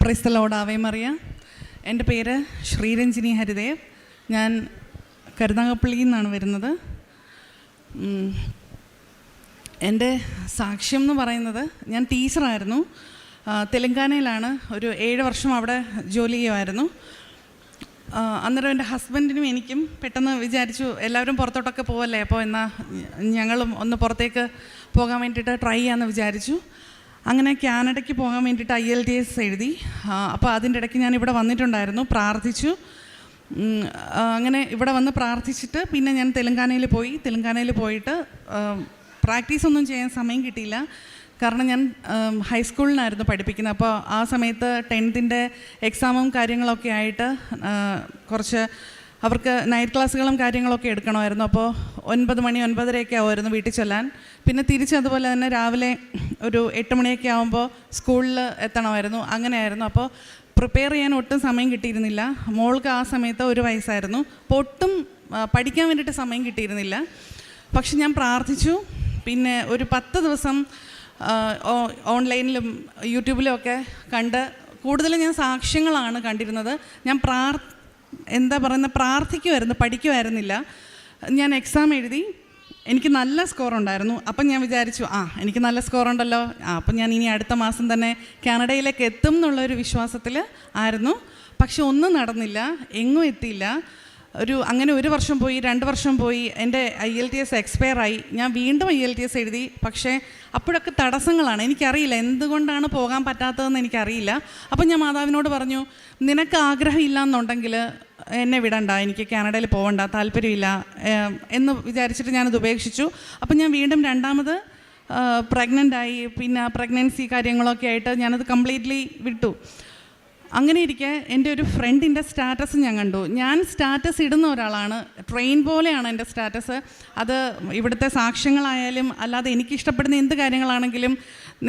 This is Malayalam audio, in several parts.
Price the lord. Ave Maria. എൻ്റെ പേര് ശ്രീരഞ്ജിനി ഹരിദേവ്. ഞാൻ കരുനാഗപ്പള്ളിയിൽ നിന്നാണ് വരുന്നത്. എൻ്റെ സാക്ഷ്യം എന്ന് പറയുന്നത്, ഞാൻ ടീച്ചറായിരുന്നു. തെലങ്കാനയിലാണ്. ഒരു 7 വർഷം അവിടെ ജോലി ചെയ്യുമായിരുന്നു. അന്നേരം എൻ്റെ ഹസ്ബൻഡിനും എനിക്കും പെട്ടെന്ന് വിചാരിച്ചു, എല്ലാവരും പുറത്തോട്ടൊക്കെ പോവല്ലേ, അപ്പോൾ എന്നാൽ ഞങ്ങളും ഒന്ന് പുറത്തേക്ക് പോകാൻ വേണ്ടിയിട്ട് ട്രൈ ചെയ്യാമെന്ന് വിചാരിച്ചു. അങ്ങനെ കാനഡയ്ക്ക് പോകാൻ വേണ്ടിയിട്ട് IELTS എഴുതി. അപ്പോൾ അതിൻ്റെ ഇടയ്ക്ക് ഞാൻ ഇവിടെ വന്നിട്ടുണ്ടായിരുന്നു, പ്രാർത്ഥിച്ചു. അങ്ങനെ ഇവിടെ വന്ന് പ്രാർത്ഥിച്ചിട്ട് പിന്നെ ഞാൻ തെലങ്കാനയിൽ പോയിട്ട് പ്രാക്ടീസ് ഒന്നും ചെയ്യാൻ സമയം കിട്ടിയില്ല. കാരണം ഞാൻ ഹൈസ്കൂളിനായിരുന്നു പഠിപ്പിക്കുന്നത്. അപ്പോൾ ആ സമയത്ത് 10th എക്സാമും കാര്യങ്ങളൊക്കെ ആയിട്ട് കുറച്ച് അവർക്ക് നൈറ്റ് ക്ലാസ്സുകളും കാര്യങ്ങളൊക്കെ എടുക്കണമായിരുന്നു. അപ്പോൾ 9 മണി 9:30 ആവുമായിരുന്നു വീട്ടിൽ ചെല്ലാൻ. പിന്നെ തിരിച്ചതുപോലെ തന്നെ രാവിലെ ഒരു 8 മണിയൊക്കെ ആകുമ്പോൾ സ്കൂളിൽ എത്തണമായിരുന്നു. അങ്ങനെയായിരുന്നു. അപ്പോൾ പ്രിപ്പയർ ചെയ്യാൻ ഒട്ടും സമയം കിട്ടിയിരുന്നില്ല. മോൾക്ക് ആ സമയത്ത് 1 വയസ്സായിരുന്നു. അപ്പോൾ ഒട്ടും പഠിക്കാൻ വേണ്ടിയിട്ട് സമയം കിട്ടിയിരുന്നില്ല. പക്ഷെ ഞാൻ പ്രാർത്ഥിച്ചു. പിന്നെ ഒരു 10 ദിവസം ഓൺലൈനിലും യൂട്യൂബിലും ഒക്കെ കണ്ട് കൂടുതലും ഞാൻ സാക്ഷ്യങ്ങളാണ് കണ്ടിരുന്നത്. ഞാൻ പ്രാർത്ഥിക്കുമായിരുന്നു, പഠിക്കുമായിരുന്നില്ല. ഞാൻ എക്സാം എഴുതി, എനിക്ക് നല്ല സ്കോർ ഉണ്ടായിരുന്നു. അപ്പം ഞാൻ വിചാരിച്ചു, എനിക്ക് നല്ല സ്കോർ ഉണ്ടല്ലോ, അപ്പം ഞാൻ ഇനി അടുത്ത മാസം തന്നെ കാനഡയിലേക്ക് എത്തും എന്നുള്ളൊരു വിശ്വാസത്തിൽ ആയിരുന്നു. പക്ഷെ ഒന്നും നടന്നില്ല, എങ്ങും എത്തിയില്ല. അങ്ങനെ 1 വർഷം പോയി, 2 വർഷം പോയി. എൻ്റെ IELTS എക്സ്പയർ ആയി. ഞാൻ വീണ്ടും IELTS എഴുതി. പക്ഷേ അപ്പോഴൊക്കെ തടസ്സങ്ങളാണ്. എനിക്കറിയില്ല എന്തുകൊണ്ടാണ് പോകാൻ പറ്റാത്തതെന്ന് എനിക്കറിയില്ല. അപ്പം ഞാൻ മാതാവിനോട് പറഞ്ഞു, നിനക്ക് ആഗ്രഹമില്ല എന്നുണ്ടെങ്കിൽ എന്നെ വിടണ്ട, എനിക്ക് കാനഡയിൽ പോകണ്ട, താല്പര്യമില്ല എന്ന് വിചാരിച്ചിട്ട് ഞാനത് ഉപേക്ഷിച്ചു. അപ്പം ഞാൻ വീണ്ടും 2ാമത് പ്രഗ്നൻ്റായി. പിന്നെ പ്രഗ്നൻസി കാര്യങ്ങളൊക്കെ ആയിട്ട് ഞാനത് കംപ്ലീറ്റ്ലി വിട്ടു. അങ്ങനെ ഇരിക്കെ എൻ്റെ ഒരു ഫ്രണ്ടിൻ്റെ സ്റ്റാറ്റസ് ഞാൻ കണ്ടു. ഞാൻ സ്റ്റാറ്റസ് ഇടുന്ന ഒരാളാണ്, ട്രെയിൻ പോലെയാണ് എൻ്റെ സ്റ്റാറ്റസ്. അത് ഇവിടുത്തെ സാക്ഷ്യങ്ങളായാലും അല്ലാതെ എനിക്കിഷ്ടപ്പെടുന്ന എന്ത് കാര്യങ്ങളാണെങ്കിലും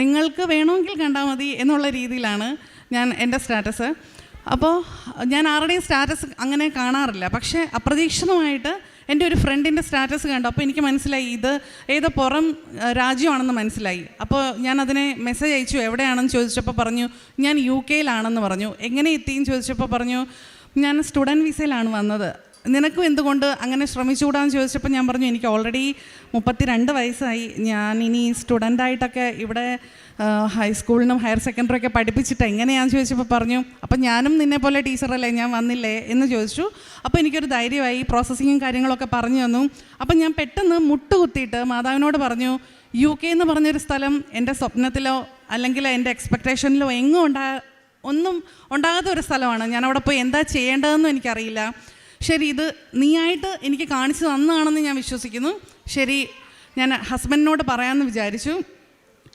നിങ്ങൾക്ക് വേണമെങ്കിൽ കണ്ടാൽ മതി എന്നുള്ള രീതിയിലാണ് ഞാൻ എൻ്റെ സ്റ്റാറ്റസ്. അപ്പോൾ ഞാൻ ആരുടെയും സ്റ്റാറ്റസ് അങ്ങനെ കാണാറില്ല. പക്ഷേ അപ്രതീക്ഷിതമായിട്ട് എൻ്റെ ഒരു ഫ്രണ്ടിൻ്റെ സ്റ്റാറ്റസ് കണ്ടു. അപ്പോൾ എനിക്ക് മനസ്സിലായി ഇത് ഏതോ പുറം രാജ്യമാണെന്ന് മനസ്സിലായി. അപ്പോൾ ഞാൻ അതിനെ മെസ്സേജ് അയച്ചു. എവിടെയാണെന്ന് ചോദിച്ചപ്പോൾ പറഞ്ഞു ഞാൻ UK പറഞ്ഞു. എങ്ങനെ എത്തിയെന്ന് ചോദിച്ചപ്പോൾ പറഞ്ഞു ഞാൻ സ്റ്റുഡൻറ്റ് വിസയിലാണ് വന്നത്, നിനക്കും എന്തുകൊണ്ട് അങ്ങനെ ശ്രമിച്ചുകൂടാന്ന് ചോദിച്ചപ്പോൾ ഞാൻ പറഞ്ഞു എനിക്ക് ഓൾറെഡി 32 വയസ്സായി, ഞാൻ ഇനി സ്റ്റുഡൻ്റായിട്ടൊക്കെ ഇവിടെ ഹൈസ്കൂളിനും ഹയർ സെക്കൻഡറിയൊക്കെ പഠിപ്പിച്ചിട്ട് എങ്ങനെയാണെന്ന് ചോദിച്ചപ്പോൾ പറഞ്ഞു അപ്പം ഞാനും നിന്നെ പോലെ ടീച്ചറല്ലേ, ഞാൻ വന്നില്ലേ എന്ന് ചോദിച്ചു. അപ്പോൾ എനിക്കൊരു ധൈര്യമായി, പ്രോസസ്സിങ്ങും കാര്യങ്ങളൊക്കെ പറഞ്ഞു തന്നു. അപ്പം ഞാൻ പെട്ടെന്ന് മുട്ടുകുത്തിയിട്ട് മാതാവിനോട് പറഞ്ഞു, UK എന്ന് പറഞ്ഞൊരു സ്ഥലം എൻ്റെ സ്വപ്നത്തിലോ അല്ലെങ്കിൽ എൻ്റെ എക്സ്പെക്റ്റേഷനിലോ ഒന്നും ഉണ്ടാകാത്ത ഒരു സ്ഥലമാണ്. ഞാൻ അവിടെ പോയി എന്താ ചെയ്യേണ്ടതെന്നും എനിക്കറിയില്ല. ശരി, ഇത് നീയായിട്ട് എനിക്ക് കാണിച്ചു തന്നതാണെന്ന് ഞാൻ വിശ്വസിക്കുന്നു. ശരി, ഞാൻ ഹസ്ബൻഡിനോട് പറയാമെന്ന് വിചാരിച്ചു.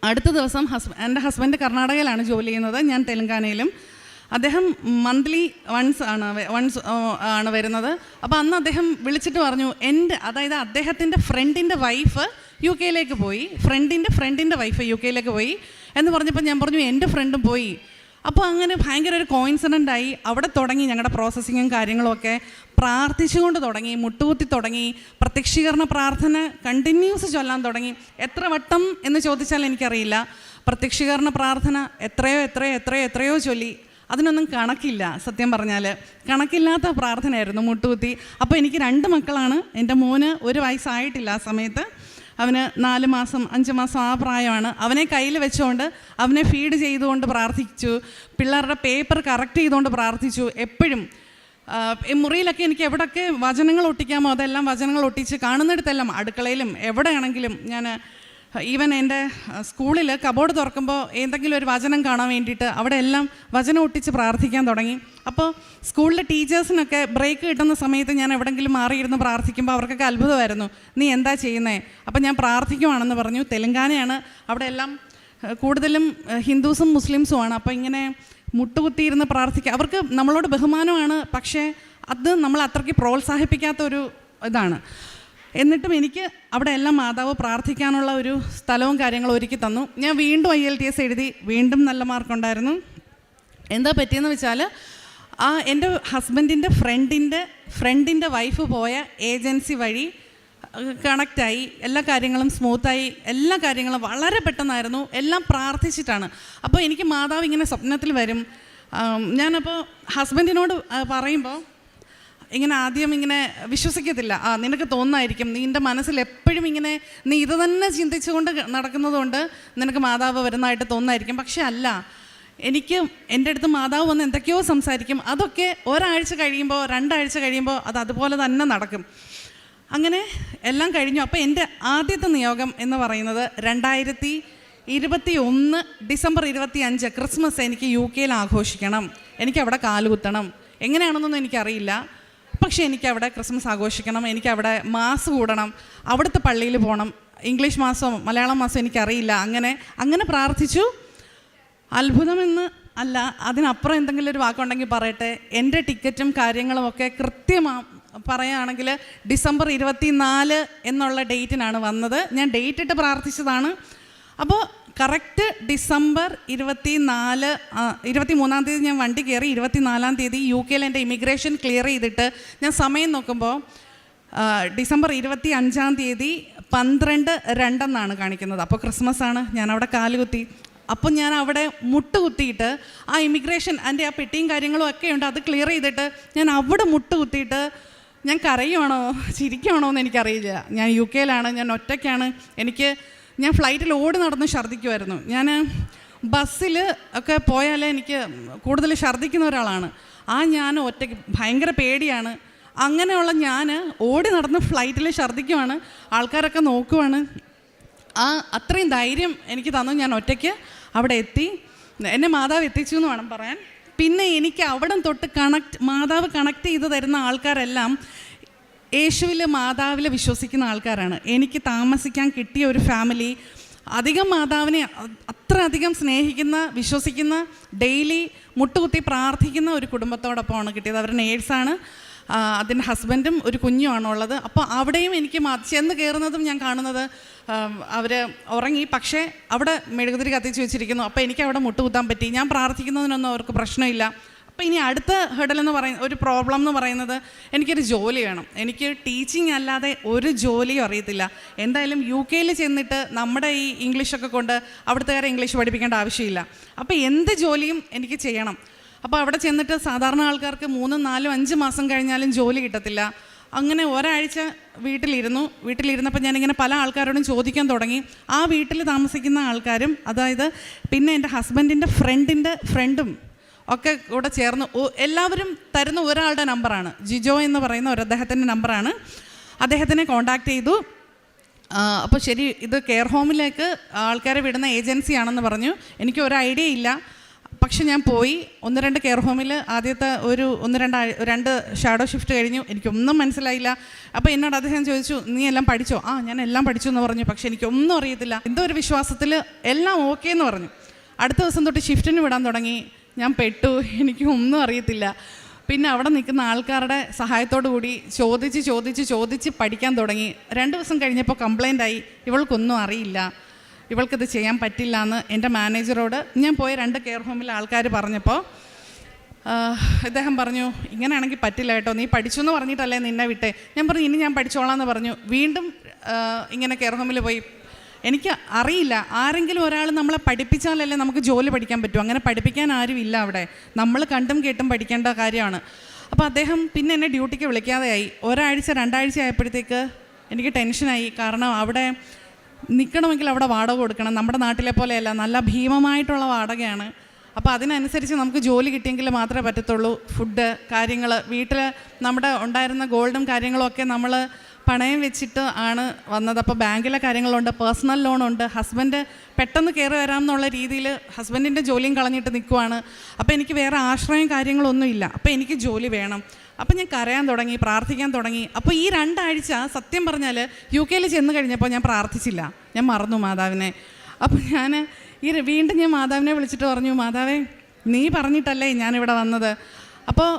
അടുത്ത ദിവസം എൻ്റെ ഹസ്ബൻഡ് കർണാടകയിലാണ് ജോലി ചെയ്യുന്നത്, ഞാൻ തെലങ്കാനയിലും. അദ്ദേഹം മന്ത്ലി വൺസ് ആണ് വരുന്നത്. അപ്പോൾ അന്ന് അദ്ദേഹം വിളിച്ചിട്ട് പറഞ്ഞു, അതായത് അദ്ദേഹത്തിൻ്റെ ഫ്രണ്ടിൻ്റെ വൈഫ് UK പോയി, ഫ്രണ്ടിൻ്റെ വൈഫ് UK പോയി എന്ന് പറഞ്ഞപ്പോൾ ഞാൻ പറഞ്ഞു എൻ്റെ ഫ്രണ്ടും പോയി. അപ്പോൾ അങ്ങനെ ഭയങ്കര ഒരു കോയിൻസിഡൻ്റായി. അവിടെ തുടങ്ങി ഞങ്ങളുടെ പ്രോസസ്സിങ്ങും കാര്യങ്ങളുമൊക്കെ. പ്രാർത്ഥിച്ചുകൊണ്ട് തുടങ്ങി, മുട്ടുകുത്തി തുടങ്ങി, പ്രത്യക്ഷീകരണ പ്രാർത്ഥന കണ്ടിന്യൂസ് ചൊല്ലാൻ തുടങ്ങി. എത്ര വട്ടം എന്ന് ചോദിച്ചാൽ എനിക്കറിയില്ല. പ്രത്യക്ഷീകരണ പ്രാർത്ഥന എത്രയോ ചൊല്ലി. അതിനൊന്നും കണക്കില്ല, സത്യം പറഞ്ഞാൽ കണക്കില്ലാത്ത പ്രാർത്ഥനയായിരുന്നു, മുട്ടുകുത്തി. അപ്പോൾ എനിക്ക് 2 മക്കളാണ്. എൻ്റെ മോന് 1 വയസ്സായിട്ടില്ല ആ സമയത്ത്. അവന് 4 മാസം 5 മാസം ആ പ്രായമാണ്. അവനെ കയ്യിൽ വെച്ചുകൊണ്ട് അവനെ ഫീഡ് ചെയ്തുകൊണ്ട് പ്രാർത്ഥിച്ചു. പിള്ളേരുടെ പേപ്പർ കറക്റ്റ് ചെയ്തുകൊണ്ട് പ്രാർത്ഥിച്ചു. എപ്പോഴും മുറിയിലൊക്കെ എനിക്ക് എവിടെയൊക്കെ വചനങ്ങൾ ഒട്ടിക്കാമോ അതെല്ലാം വചനങ്ങൾ ഒട്ടിച്ച്, കാണുന്നിടത്തെല്ലാം അടുക്കളയിലും എവിടെയാണെങ്കിലും ഞാൻ ഈവൻ എൻ്റെ സ്കൂളിൽ കബോർഡ് തുറക്കുമ്പോൾ എന്തെങ്കിലും ഒരു വചനം കാണാൻ വേണ്ടിയിട്ട് അവിടെ എല്ലാം വചനം ഒട്ടിച്ച് പ്രാർത്ഥിക്കാൻ തുടങ്ങി. അപ്പോൾ സ്കൂളിലെ ടീച്ചേഴ്സിനൊക്കെ ബ്രേക്ക് കിട്ടുന്ന സമയത്ത് ഞാൻ എവിടെയെങ്കിലും മാറിയിരുന്ന് പ്രാർത്ഥിക്കുമ്പോൾ അവർക്കൊക്കെ അത്ഭുതമായിരുന്നു, നീ എന്താ ചെയ്യുന്നത്? അപ്പോൾ ഞാൻ പ്രാർത്ഥിക്കുവാണെന്ന് പറഞ്ഞു. തെലങ്കാനയാണ്, അവിടെ എല്ലാം കൂടുതലും ഹിന്ദുസും മുസ്ലിംസുമാണ്. അപ്പോൾ ഇങ്ങനെ മുട്ടുകുത്തിയിരുന്ന് പ്രാർത്ഥിക്കുക, അവർക്ക് നമ്മളോട് ബഹുമാനമാണ്. പക്ഷേ അത് നമ്മൾ അത്രയ്ക്ക് പ്രോത്സാഹിപ്പിക്കാത്തൊരു ഇതാണ്. എന്നിട്ടും എനിക്ക് അവിടെ എല്ലാം മാതാവ് പ്രാർത്ഥിക്കാനുള്ള ഒരു സ്ഥലവും കാര്യങ്ങളും ഒരുക്കി തന്നു. ഞാൻ വീണ്ടും IELTS എഴുതി, വീണ്ടും നല്ല മാർക്കുണ്ടായിരുന്നു. എന്താ പറ്റിയെന്ന് വെച്ചാൽ എൻ്റെ ഹസ്ബൻഡിൻ്റെ ഫ്രണ്ടിൻ്റെ വൈഫ് പോയ ഏജൻസി വഴി കണക്റ്റായി, എല്ലാ കാര്യങ്ങളും സ്മൂത്തായി, എല്ലാ കാര്യങ്ങളും വളരെ പെട്ടെന്നായിരുന്നു, എല്ലാം പ്രാർത്ഥിച്ചിട്ടാണ്. അപ്പോൾ എനിക്ക് മാതാവ് ഇങ്ങനെ സ്വപ്നത്തിൽ വരും, ഞാനപ്പോൾ ഹസ്ബൻഡിനോട് പറയുമ്പോൾ ഇങ്ങനെ ആദ്യം ഇങ്ങനെ വിശ്വസിക്കത്തില്ല. നിനക്ക് തോന്നായിരിക്കും, നിൻ്റെ മനസ്സിൽ എപ്പോഴും ഇങ്ങനെ നീ ഇത് തന്നെ ചിന്തിച്ചുകൊണ്ട് നടക്കുന്നതുകൊണ്ട് നിനക്ക് മാതാവ് വരുന്നതായിട്ട് തോന്നായിരിക്കും. പക്ഷെ അല്ല, എനിക്ക് എൻ്റെ അടുത്ത് മാതാവ് വന്ന് എന്തൊക്കെയോ സംസാരിക്കും. അതൊക്കെ ഒരാഴ്ച കഴിയുമ്പോൾ 2 ആഴ്ച കഴിയുമ്പോൾ അത് അതുപോലെ തന്നെ നടക്കും. അങ്ങനെ എല്ലാം കഴിഞ്ഞു. അപ്പോൾ എൻ്റെ ആദ്യത്തെ നിയോഗം എന്ന് പറയുന്നത് 2021 ഡിസംബർ 25 ക്രിസ്മസ് എനിക്ക് UK ആഘോഷിക്കണം. എനിക്കവിടെ കാലുകുത്തണം. എങ്ങനെയാണെന്നൊന്നും എനിക്കറിയില്ല, പക്ഷേ എനിക്കവിടെ ക്രിസ്മസ് ആഘോഷിക്കണം. എനിക്കവിടെ മാസ് കൂടണം, അവിടുത്തെ പള്ളിയിൽ പോകണം. ഇംഗ്ലീഷ് മാസവും മലയാളം മാസവും എനിക്കറിയില്ല. അങ്ങനെ പ്രാർത്ഥിച്ചു. അത്ഭുതമെന്ന് അല്ല, അതിനപ്പുറം എന്തെങ്കിലും ഒരു വാക്കുണ്ടെങ്കിൽ പറയട്ടെ. എൻ്റെ ടിക്കറ്റും കാര്യങ്ങളും ഒക്കെ പറയുകയാണെങ്കിൽ ഡിസംബർ 24 എന്നുള്ള ഡേറ്റിനാണ് വന്നത്. ഞാൻ ഡേറ്റ് ഇട്ട് പ്രാർത്ഥിച്ചതാണ്. അപ്പോൾ കറക്റ്റ് ഡിസംബർ 23-ാം തീയതി ഞാൻ വണ്ടി കയറി. 24-ാം തീയതി UK എൻ്റെ ഇമിഗ്രേഷൻ ക്ലിയർ ചെയ്തിട്ട് ഞാൻ സമയം നോക്കുമ്പോൾ ഡിസംബർ 25-ാം തീയതി 12:02 എന്നാണ് കാണിക്കുന്നത്. അപ്പോൾ ക്രിസ്മസ് ആണ്. ഞാനവിടെ കാലുകുത്തി. അപ്പോൾ ഞാൻ അവിടെ മുട്ടുകുത്തിയിട്ട് ആ ഇമിഗ്രേഷൻ എൻ്റെ ആ പെട്ടിയും കാര്യങ്ങളും ഒക്കെ ഉണ്ട്, അത് ക്ലിയർ ചെയ്തിട്ട് ഞാൻ അവിടെ മുട്ടുകുത്തിയിട്ട് ഞാൻ കരയുവാണോ ചിരിക്കുവാണോ എന്ന് എനിക്കറിയില്ല. ഞാൻ UK ഞാൻ ഒറ്റയ്ക്കാണ്. ഞാൻ ഫ്ലൈറ്റിൽ ഓടി നടന്ന് ഛർദ്ദിക്കുമായിരുന്നു. ഞാൻ ബസ്സിൽ ഒക്കെ പോയാലേ എനിക്ക് കൂടുതൽ ഛർദ്ദിക്കുന്ന ഒരാളാണ്. ഞാൻ ഒറ്റയ്ക്ക് ഭയങ്കര പേടിയാണ്. അങ്ങനെയുള്ള ഞാൻ ഓടി നടന്ന് ഫ്ലൈറ്റിൽ ഛർദ്ദിക്കുവാണ്. ആൾക്കാരൊക്കെ നോക്കുവാണ്. അത്രയും ധൈര്യം എനിക്ക് തന്നു. ഞാൻ ഒറ്റയ്ക്ക് അവിടെ എത്തി. എന്നെ മാതാവ് എത്തിച്ചു എന്ന് വേണം പറയാൻ. പിന്നെ എനിക്ക് അവിടെ തൊട്ട് മാതാവ് കണക്ട് ചെയ്ത് തരുന്ന ആൾക്കാരെല്ലാം യേശുവിൽ മാതാവിൽ വിശ്വസിക്കുന്ന ആൾക്കാരാണ്. എനിക്ക് താമസിക്കാൻ കിട്ടിയ ഒരു ഫാമിലി അധികം മാതാവിനെ അത്രയധികം സ്നേഹിക്കുന്ന, വിശ്വസിക്കുന്ന, ഡെയിലി മുട്ടുകുത്തി പ്രാർത്ഥിക്കുന്ന ഒരു കുടുംബത്തോടൊപ്പമാണ് കിട്ടിയത്. അവർ നേഴ്സാണ്. അതിൻ്റെ ഹസ്ബൻഡും ഒരു കുഞ്ഞുമാണുള്ളത്. അപ്പോൾ അവിടെയും എനിക്ക് ചെന്ന് കയറുന്നതും ഞാൻ കാണുന്നത് അവർ ഉറങ്ങി, പക്ഷേ അവിടെ മെഴുകുതിരി കത്തിച്ച് വെച്ചിരിക്കുന്നു. അപ്പോൾ എനിക്ക് അവിടെ മുട്ടുകുത്താൻ പറ്റി. ഞാൻ പ്രാർത്ഥിക്കുന്നതിനൊന്നും അവർക്ക് പ്രശ്നമില്ല. അപ്പോൾ ഇനി അടുത്ത ഹെഡൽ എന്ന് പറയുന്ന ഒരു പ്രോബ്ലം എന്ന് പറയുന്നത് എനിക്കൊരു ജോലി വേണം. എനിക്ക് ടീച്ചിങ് അല്ലാതെ ഒരു ജോലിയും അറിയത്തില്ല. എന്തായാലും UK ചെന്നിട്ട് നമ്മുടെ ഈ ഇംഗ്ലീഷൊക്കെ കൊണ്ട് അവിടുത്തുകാരെ ഇംഗ്ലീഷ് പഠിപ്പിക്കേണ്ട ആവശ്യമില്ല. അപ്പോൾ എന്ത് ജോലിയും എനിക്ക് ചെയ്യണം. അപ്പോൾ അവിടെ ചെന്നിട്ട് സാധാരണ ആൾക്കാർക്ക് 3, 4, 5 മാസം കഴിഞ്ഞാലും ജോലി കിട്ടത്തില്ല. അങ്ങനെ ഒരാഴ്ച വീട്ടിലിരുന്നപ്പോൾ ഞാനിങ്ങനെ പല ആൾക്കാരോടും ചോദിക്കാൻ തുടങ്ങി. ആ വീട്ടിൽ താമസിക്കുന്ന ആൾക്കാരും, അതായത് പിന്നെ എൻ്റെ ഹസ്ബൻഡിൻ്റെ ഫ്രണ്ടും ഒക്കെ കൂടെ ചേർന്ന് എല്ലാവരും തരുന്ന ഒരാളുടെ നമ്പറാണ്, ജിജോ എന്ന് പറയുന്ന അദ്ദേഹത്തിൻ്റെ നമ്പറാണ്. അദ്ദേഹത്തിനെ കോണ്ടാക്ട് ചെയ്തു. അപ്പോൾ ശരി, ഇത് കെയർ ഹോമിലേക്ക് ആൾക്കാരെ വിടുന്ന ഏജൻസിയാണെന്ന് പറഞ്ഞു. എനിക്ക് ഒരു ഐഡിയ ഇല്ല. പക്ഷെ ഞാൻ പോയി. 1-2 കെയർ ഹോമിൽ ആദ്യത്തെ ഒരു 1-2 ഷാഡോ ഷിഫ്റ്റ് കഴിഞ്ഞു. എനിക്കൊന്നും മനസ്സിലായില്ല. അപ്പോൾ എന്നോട് അദ്ദേഹം ചോദിച്ചു, നീ എല്ലാം പഠിച്ചോ? ഞാൻ എല്ലാം പഠിച്ചു എന്ന് പറഞ്ഞു. പക്ഷെ എനിക്കൊന്നും അറിയത്തില്ല. എന്തോ ഒരു വിശ്വാസത്തിൽ എല്ലാം ഓക്കെ എന്ന് പറഞ്ഞു. അടുത്ത ദിവസം തൊട്ട് ഷിഫ്റ്റിന് വിടാൻ തുടങ്ങി. ഞാൻ പെട്ടു. എനിക്ക് ഒന്നും അറിയത്തില്ല. പിന്നെ അവിടെ നിൽക്കുന്ന ആൾക്കാരുടെ സഹായത്തോടു കൂടി ചോദിച്ച് പഠിക്കാൻ തുടങ്ങി. 2 ദിവസം കഴിഞ്ഞപ്പോൾ കംപ്ലൈൻ്റായി, ഇവൾക്കൊന്നും അറിയില്ല, ഇവൾക്കിത് ചെയ്യാൻ പറ്റില്ല എന്ന് എൻ്റെ മാനേജറോട് ഞാൻ പോയ 2 കെയർ ഹോമിലെ ആൾക്കാർ പറഞ്ഞപ്പോൾ ഇദ്ദേഹം പറഞ്ഞു, ഇങ്ങനെയാണെങ്കിൽ പറ്റില്ല കേട്ടോ, നീ പഠിച്ചു എന്ന് പറഞ്ഞിട്ടല്ലേ നിന്നെ വിട്ടേ. ഞാൻ പറഞ്ഞു, ഇനി ഞാൻ പഠിച്ചോളാം എന്ന് പറഞ്ഞു. വീണ്ടും ഇങ്ങനെ കെയർ ഹോമിൽ പോയി. എനിക്ക് അറിയില്ല, ആരെങ്കിലും ഒരാൾ നമ്മളെ പഠിപ്പിച്ചാലല്ലേ നമുക്ക് ജോലി പഠിക്കാൻ പറ്റൂ. അങ്ങനെ പഠിപ്പിക്കാൻ ആരും ഇല്ല അവിടെ. നമ്മൾ കണ്ടും കേട്ടും പഠിക്കേണ്ട കാര്യമാണ്. അപ്പോൾ അദ്ദേഹം പിന്നെ എന്നെ ഡ്യൂട്ടിക്ക് വിളിക്കാതെയായി. 1 ആഴ്ച 2 ആഴ്ച ആയപ്പോഴത്തേക്ക് എനിക്ക് ടെൻഷനായി. കാരണം അവിടെ നിൽക്കണമെങ്കിൽ അവിടെ വാടക കൊടുക്കണം. നമ്മുടെ നാട്ടിലെ പോലെയല്ല, നല്ല ഭീമമായിട്ടുള്ള വാടകയാണ്. അപ്പോൾ അതിനനുസരിച്ച് നമുക്ക് ജോലി കിട്ടിയെങ്കിൽ മാത്രമേ പറ്റത്തുള്ളൂ. ഫുഡ് കാര്യങ്ങൾ, വീട്ടിൽ നമ്മുടെ ഉണ്ടായിരുന്ന ഗോൾഡും കാര്യങ്ങളും ഒക്കെ നമ്മൾ പണയം വെച്ചിട്ട് ആണ് വന്നത്. അപ്പോൾ ബാങ്കിലെ കാര്യങ്ങളുണ്ട്, പേഴ്സണൽ ലോണുണ്ട്. ഹസ്ബൻഡ് പെട്ടെന്ന് കയറി വരാമെന്നുള്ള രീതിയിൽ ഹസ്ബൻഡിൻ്റെ ജോലിയും കളഞ്ഞിട്ട് നിൽക്കുവാണ്. അപ്പോൾ എനിക്ക് വേറെ ആശ്രയം കാര്യങ്ങളൊന്നും ഇല്ല. അപ്പോൾ എനിക്ക് ജോലി വേണം. അപ്പം ഞാൻ കരയാൻ തുടങ്ങി, പ്രാർത്ഥിക്കാൻ തുടങ്ങി. അപ്പോൾ ഈ 2 ആഴ്ച സത്യം പറഞ്ഞാൽ UK ചെന്ന് കഴിഞ്ഞപ്പോൾ ഞാൻ പ്രാർത്ഥിച്ചില്ല, ഞാൻ മറന്നു മാതാവിനെ. അപ്പോൾ വീണ്ടും ഞാൻ മാതാവിനെ വിളിച്ചിട്ട് പറഞ്ഞു, മാതാവേ നീ പറഞ്ഞിട്ടല്ലേ ഞാനിവിടെ വന്നത്. അപ്പോൾ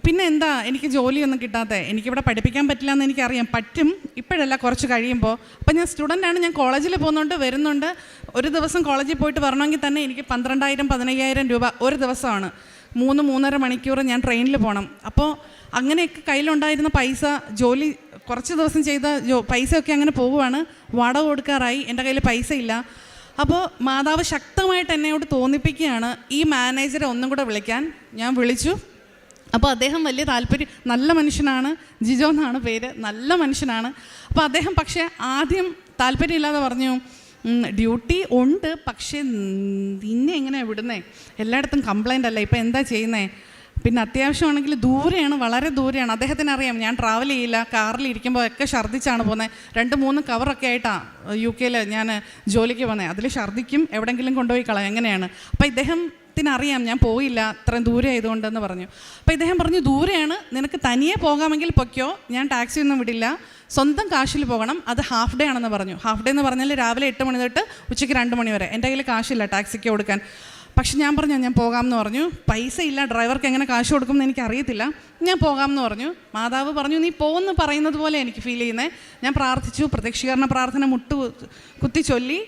പിന്നെ എന്താ എനിക്ക് ജോലിയൊന്നും കിട്ടാത്തത്? എനിക്കിവിടെ പഠിപ്പിക്കാൻ പറ്റില്ല എന്ന് എനിക്കറിയാം. പറ്റും, ഇപ്പോഴല്ല, കുറച്ച് കഴിയുമ്പോൾ. അപ്പോൾ ഞാൻ സ്റ്റുഡൻ്റാണ്, ഞാൻ കോളേജിൽ വരുന്നുണ്ട്. ഒരു ദിവസം കോളേജിൽ പോയിട്ട് വരണമെങ്കിൽ തന്നെ എനിക്ക് 12,000-15,000 രൂപ ഒരു ദിവസമാണ്. 3-3.5 മണിക്കൂർ ഞാൻ ട്രെയിനിൽ പോകണം. അപ്പോൾ അങ്ങനെയൊക്കെ കയ്യിലുണ്ടായിരുന്ന പൈസ, ജോലി കുറച്ച് ദിവസം ചെയ്ത പൈസയൊക്കെ അങ്ങനെ പോവുകയാണ്. വാടക കൊടുക്കാറായി, എൻ്റെ കയ്യിൽ പൈസ ഇല്ല. അപ്പോൾ മാതാവ് ശക്തമായിട്ട് എന്നോട് തോന്നിപ്പിക്കുകയാണ് ഈ മാനേജറെ ഒന്നും കൂടെ വിളിക്കാൻ. ഞാൻ വിളിച്ചു. അപ്പോൾ അദ്ദേഹം വലിയ താല്പര്യം, നല്ല മനുഷ്യനാണ്, ജിജോ എന്നാണ് പേര്, നല്ല മനുഷ്യനാണ്. അപ്പോൾ അദ്ദേഹം പക്ഷേ ആദ്യം താല്പര്യമില്ലാതെ പറഞ്ഞു, ഡ്യൂട്ടി ഉണ്ട്, പക്ഷേ നിന്നെ എങ്ങനെയാണ് വിടുന്നേ, എല്ലായിടത്തും കംപ്ലൈൻ്റ് അല്ല, ഇപ്പം എന്താ ചെയ്യുന്നേ, പിന്നെ അത്യാവശ്യമാണെങ്കിൽ ദൂരെയാണ്, വളരെ ദൂരെയാണ്. അദ്ദേഹത്തിന് അറിയാം ഞാൻ ട്രാവൽ ചെയ്യില്ല, കാറിലിരിക്കുമ്പോൾ ഒക്കെ ഛർദ്ദിച്ചാണ് പോകുന്നത്. 2-3 കവറൊക്കെ ആയിട്ടാണ് UK ഞാൻ ജോലിക്ക് പോകുന്നത്. അതിൽ ഛർദ്ദിക്കും, എവിടെയെങ്കിലും കൊണ്ടുപോയി കളയും, എങ്ങനെയാണ്. അപ്പോൾ ഇദ്ദേഹത്തിനറിയാം ഞാൻ പോയില്ല, ഇത്രയും ദൂരെ ആയതുകൊണ്ടെന്ന് പറഞ്ഞു. അപ്പോൾ ഇദ്ദേഹം പറഞ്ഞു, ദൂരെയാണ്, നിനക്ക് തനിയെ പോകാമെങ്കിൽ പൊയ്ക്കോ, ഞാൻ ടാക്സി ഒന്നും വിടില്ല, സ്വന്തം കാശിൽ പോകണം, അത് ഹാഫ് ഡേ ആണെന്ന് പറഞ്ഞു. ഹാഫ് ഡേ എന്ന് പറഞ്ഞാൽ രാവിലെ 8 മണി തൊട്ട് ഉച്ചയ്ക്ക് 2 മണി വരെ. എൻ്റെ കയ്യിൽ കാശില്ല ടാക്സിക്ക് കൊടുക്കാൻ. പക്ഷെ ഞാൻ പറഞ്ഞു ഞാൻ പോകാമെന്ന് പറഞ്ഞു. പൈസ ഇല്ല, ഡ്രൈവർക്ക് എങ്ങനെ കാശ് കൊടുക്കുമെന്ന് എനിക്കറിയത്തില്ല, ഞാൻ പോകാമെന്ന് പറഞ്ഞു. മാതാവ് പറഞ്ഞു, നീ പോകുമെന്ന് പറയുന്നത് പോലെ എനിക്ക് ഫീൽ ചെയ്യുന്നത്. ഞാൻ പ്രാർത്ഥിച്ചു, പ്രത്യക്ഷീകരണ പ്രാർത്ഥന കുത്തി ചൊല്ലി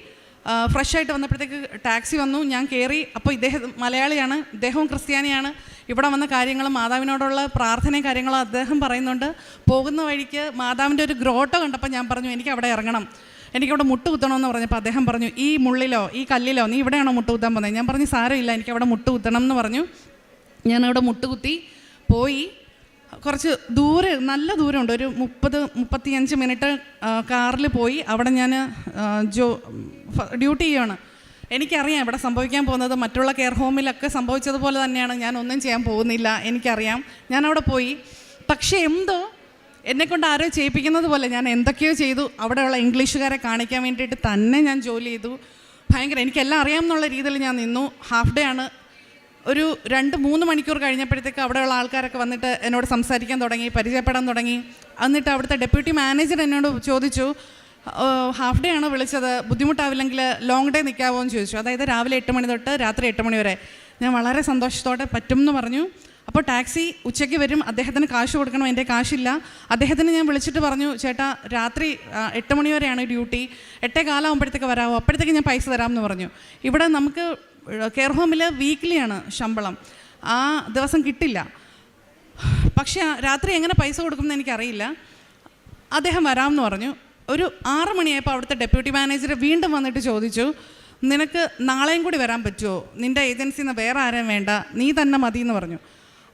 ഫ്രഷായിട്ട് വന്നപ്പോഴത്തേക്ക് ടാക്സി വന്നു, ഞാൻ കയറി. അപ്പോൾ ഇദ്ദേഹം മലയാളിയാണ്, ഇദ്ദേഹവും ക്രിസ്ത്യാനിയാണ്. ഇവിടെ വന്ന കാര്യങ്ങളും മാതാവിനോടുള്ള പ്രാർത്ഥനയും കാര്യങ്ങളും അദ്ദേഹം പറയുന്നുണ്ട്. പോകുന്ന വഴിക്ക് മാതാവിൻ്റെ ഒരു ഗ്രോട്ടോ കണ്ടപ്പോൾ ഞാൻ പറഞ്ഞു എനിക്ക് അവിടെ ഇറങ്ങണം, എനിക്കവിടെ മുട്ട് കുത്തണമെന്ന് പറഞ്ഞപ്പോൾ അദ്ദേഹം പറഞ്ഞു, ഈ മുള്ളിലോ ഈ കല്ലിലോ നീ ഇവിടെയാണോ മുട്ട് കുത്താൻ പോകുന്നത്? ഞാൻ പറഞ്ഞു സാരമില്ല, എനിക്കവിടെ മുട്ട് കുത്തണം എന്ന് പറഞ്ഞു. ഞാനവിടെ മുട്ട് കുത്തി പോയി. കുറച്ച് ദൂരെ, നല്ല ദൂരമുണ്ട്, ഒരു 30-35 മിനിറ്റ് കാറിൽ പോയി. അവിടെ ഞാൻ ഡ്യൂട്ടി ചെയ്യുകയാണ്. എനിക്കറിയാം ഇവിടെ സംഭവിക്കാൻ പോകുന്നത് മറ്റുള്ള കെയർ ഹോമിലൊക്കെ സംഭവിച്ചതുപോലെ തന്നെയാണ്, ഞാൻ ഒന്നും ചെയ്യാൻ പോകുന്നില്ല, എനിക്കറിയാം. ഞാനവിടെ പോയി. പക്ഷേ എന്തോ എന്നെക്കൊണ്ട് ആരോ ചെയ്യിപ്പിക്കുന്നത് പോലെ ഞാൻ എന്തൊക്കെയോ ചെയ്തു. അവിടെയുള്ള ഇംഗ്ലീഷുകാരെ കാണിക്കാൻ വേണ്ടിയിട്ട് തന്നെ ഞാൻ ജോലി ചെയ്തു. ഭയങ്കര എനിക്കെല്ലാം അറിയാമെന്നുള്ള രീതിയിൽ ഞാൻ നിന്നു. ഹാഫ് ഡേ ആണ്. ഒരു 2-3 മണിക്കൂർ കഴിഞ്ഞപ്പോഴത്തേക്ക് അവിടെയുള്ള ആൾക്കാരൊക്കെ വന്നിട്ട് എന്നോട് സംസാരിക്കാൻ തുടങ്ങി, പരിചയപ്പെടാൻ തുടങ്ങി. എന്നിട്ട് അവിടുത്തെ ഡെപ്യൂട്ടി മാനേജർ എന്നോട് ചോദിച്ചു, ഹാഫ് ഡേ ആണ് വിളിച്ചത്, ബുദ്ധിമുട്ടാവില്ലെങ്കിൽ ലോങ് ഡേ നിൽക്കാവോ എന്ന് ചോദിച്ചു. അതായത് രാവിലെ 8 മണി തൊട്ട് രാത്രി 8 മണി വരെ. ഞാൻ വളരെ സന്തോഷത്തോടെ പറ്റും എന്ന് പറഞ്ഞു. അപ്പോൾ ടാക്സി ഉച്ചയ്ക്ക് വരും, അദ്ദേഹത്തിന് കാശ് കൊടുക്കണം, എൻ്റെ കാശില്ല. അദ്ദേഹത്തിന് ഞാൻ വിളിച്ചിട്ട് പറഞ്ഞു, ചേട്ടാ രാത്രി 8 മണി വരെയാണ് ഡ്യൂട്ടി, 8:15 ആകുമ്പോഴത്തേക്ക് വരാമോ, അപ്പോഴത്തേക്ക് ഞാൻ പൈസ തരാമെന്ന് പറഞ്ഞു. ഇവിടെ നമുക്ക് കെയർ ഹോമിൽ വീക്ക്ലിയാണ് ശമ്പളം, ആ ദിവസം കിട്ടില്ല. പക്ഷേ രാത്രി എങ്ങനെ പൈസ കൊടുക്കുമെന്ന് എനിക്കറിയില്ല. അദ്ദേഹം വരാമെന്ന് പറഞ്ഞു. ഒരു 6 മണിയായപ്പോൾ അവിടുത്തെ ഡെപ്യൂട്ടി മാനേജർ വീണ്ടും വന്നിട്ട് ചോദിച്ചു, നിനക്ക് നാളെയും കൂടി വരാൻ പറ്റുമോ, നിൻ്റെ ഏജൻസിയിൽ നിന്ന് വേറെ ആരും വേണ്ട, നീ തന്നെ മതി എന്ന് പറഞ്ഞു.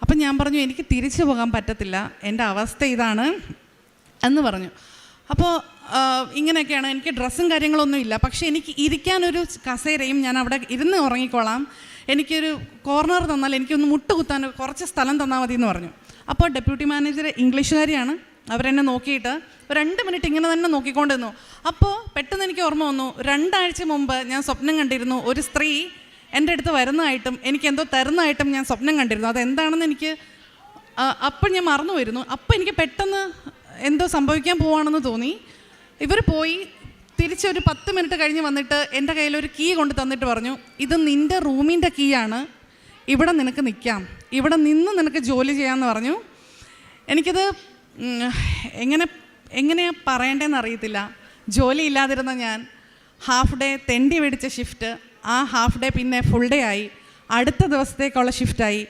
അപ്പം ഞാൻ പറഞ്ഞു എനിക്ക് തിരിച്ചു പോകാൻ പറ്റത്തില്ല, എൻ്റെ അവസ്ഥ ഇതാണ് എന്ന് പറഞ്ഞു. അപ്പോൾ ഇങ്ങനെയൊക്കെയാണ്, എനിക്ക് ഡ്രസ്സും കാര്യങ്ങളൊന്നും ഇല്ല, പക്ഷേ എനിക്ക് ഇരിക്കാനൊരു കസേരയും, ഞാൻ അവിടെ ഇരുന്ന് ഉറങ്ങിക്കോളാം, എനിക്കൊരു കോർണർ തന്നാൽ എനിക്കൊന്ന് മുട്ടുകുത്താൻ കുറച്ച് സ്ഥലം തന്നാൽ മതി എന്ന് പറഞ്ഞു. അപ്പോൾ ഡെപ്യൂട്ടി മാനേജർ ഇംഗ്ലീഷുകാരിയാണ്, അവരെന്നെ നോക്കിയിട്ട് 2 മിനിറ്റ് ഇങ്ങനെ തന്നെ നോക്കിക്കൊണ്ടിരുന്നു. അപ്പോൾ പെട്ടെന്ന് എനിക്ക് ഓർമ്മ വന്നു, 2 ആഴ്ച മുമ്പ് ഞാൻ സ്വപ്നം കണ്ടിരുന്നു, ഒരു സ്ത്രീ എൻ്റെ അടുത്ത് വരുന്നതായിട്ടും എനിക്ക് എന്തോ തരുന്നതായിട്ടും ഞാൻ സ്വപ്നം കണ്ടിരുന്നു. അതെന്താണെന്ന് എനിക്ക് അപ്പോൾ ഞാൻ മറന്നു വരുന്നു. അപ്പോൾ എനിക്ക് പെട്ടെന്ന് എന്തോ സംഭവിക്കാൻ പോവാണെന്ന് തോന്നി. ഇവർ പോയി തിരിച്ചൊരു 10 മിനിറ്റ് കഴിഞ്ഞ് വന്നിട്ട് എൻ്റെ കയ്യിലൊരു കീ കൊണ്ട് തന്നിട്ട് പറഞ്ഞു, ഇത് നിൻ്റെ റൂമിൻ്റെ കീ ആണ്, ഇവിടെ നിനക്ക് നിൽക്കാം, ഇവിടെ നിന്ന് നിനക്ക് ജോലി ചെയ്യാമെന്ന് പറഞ്ഞു. എനിക്കത് എങ്ങനെയാണ് പറയേണ്ടതെന്ന് അറിയത്തില്ല. ജോലി ഇല്ലാതിരുന്ന ഞാൻ ഹാഫ് ഡേ തെണ്ടി മേടിച്ച ഷിഫ്റ്റ്, ആ ഹാഫ് ഡേ പിന്നെ ഫുൾ ഡേ ആയി, അടുത്ത ദിവസത്തേക്കുള്ള ഷിഫ്റ്റായി.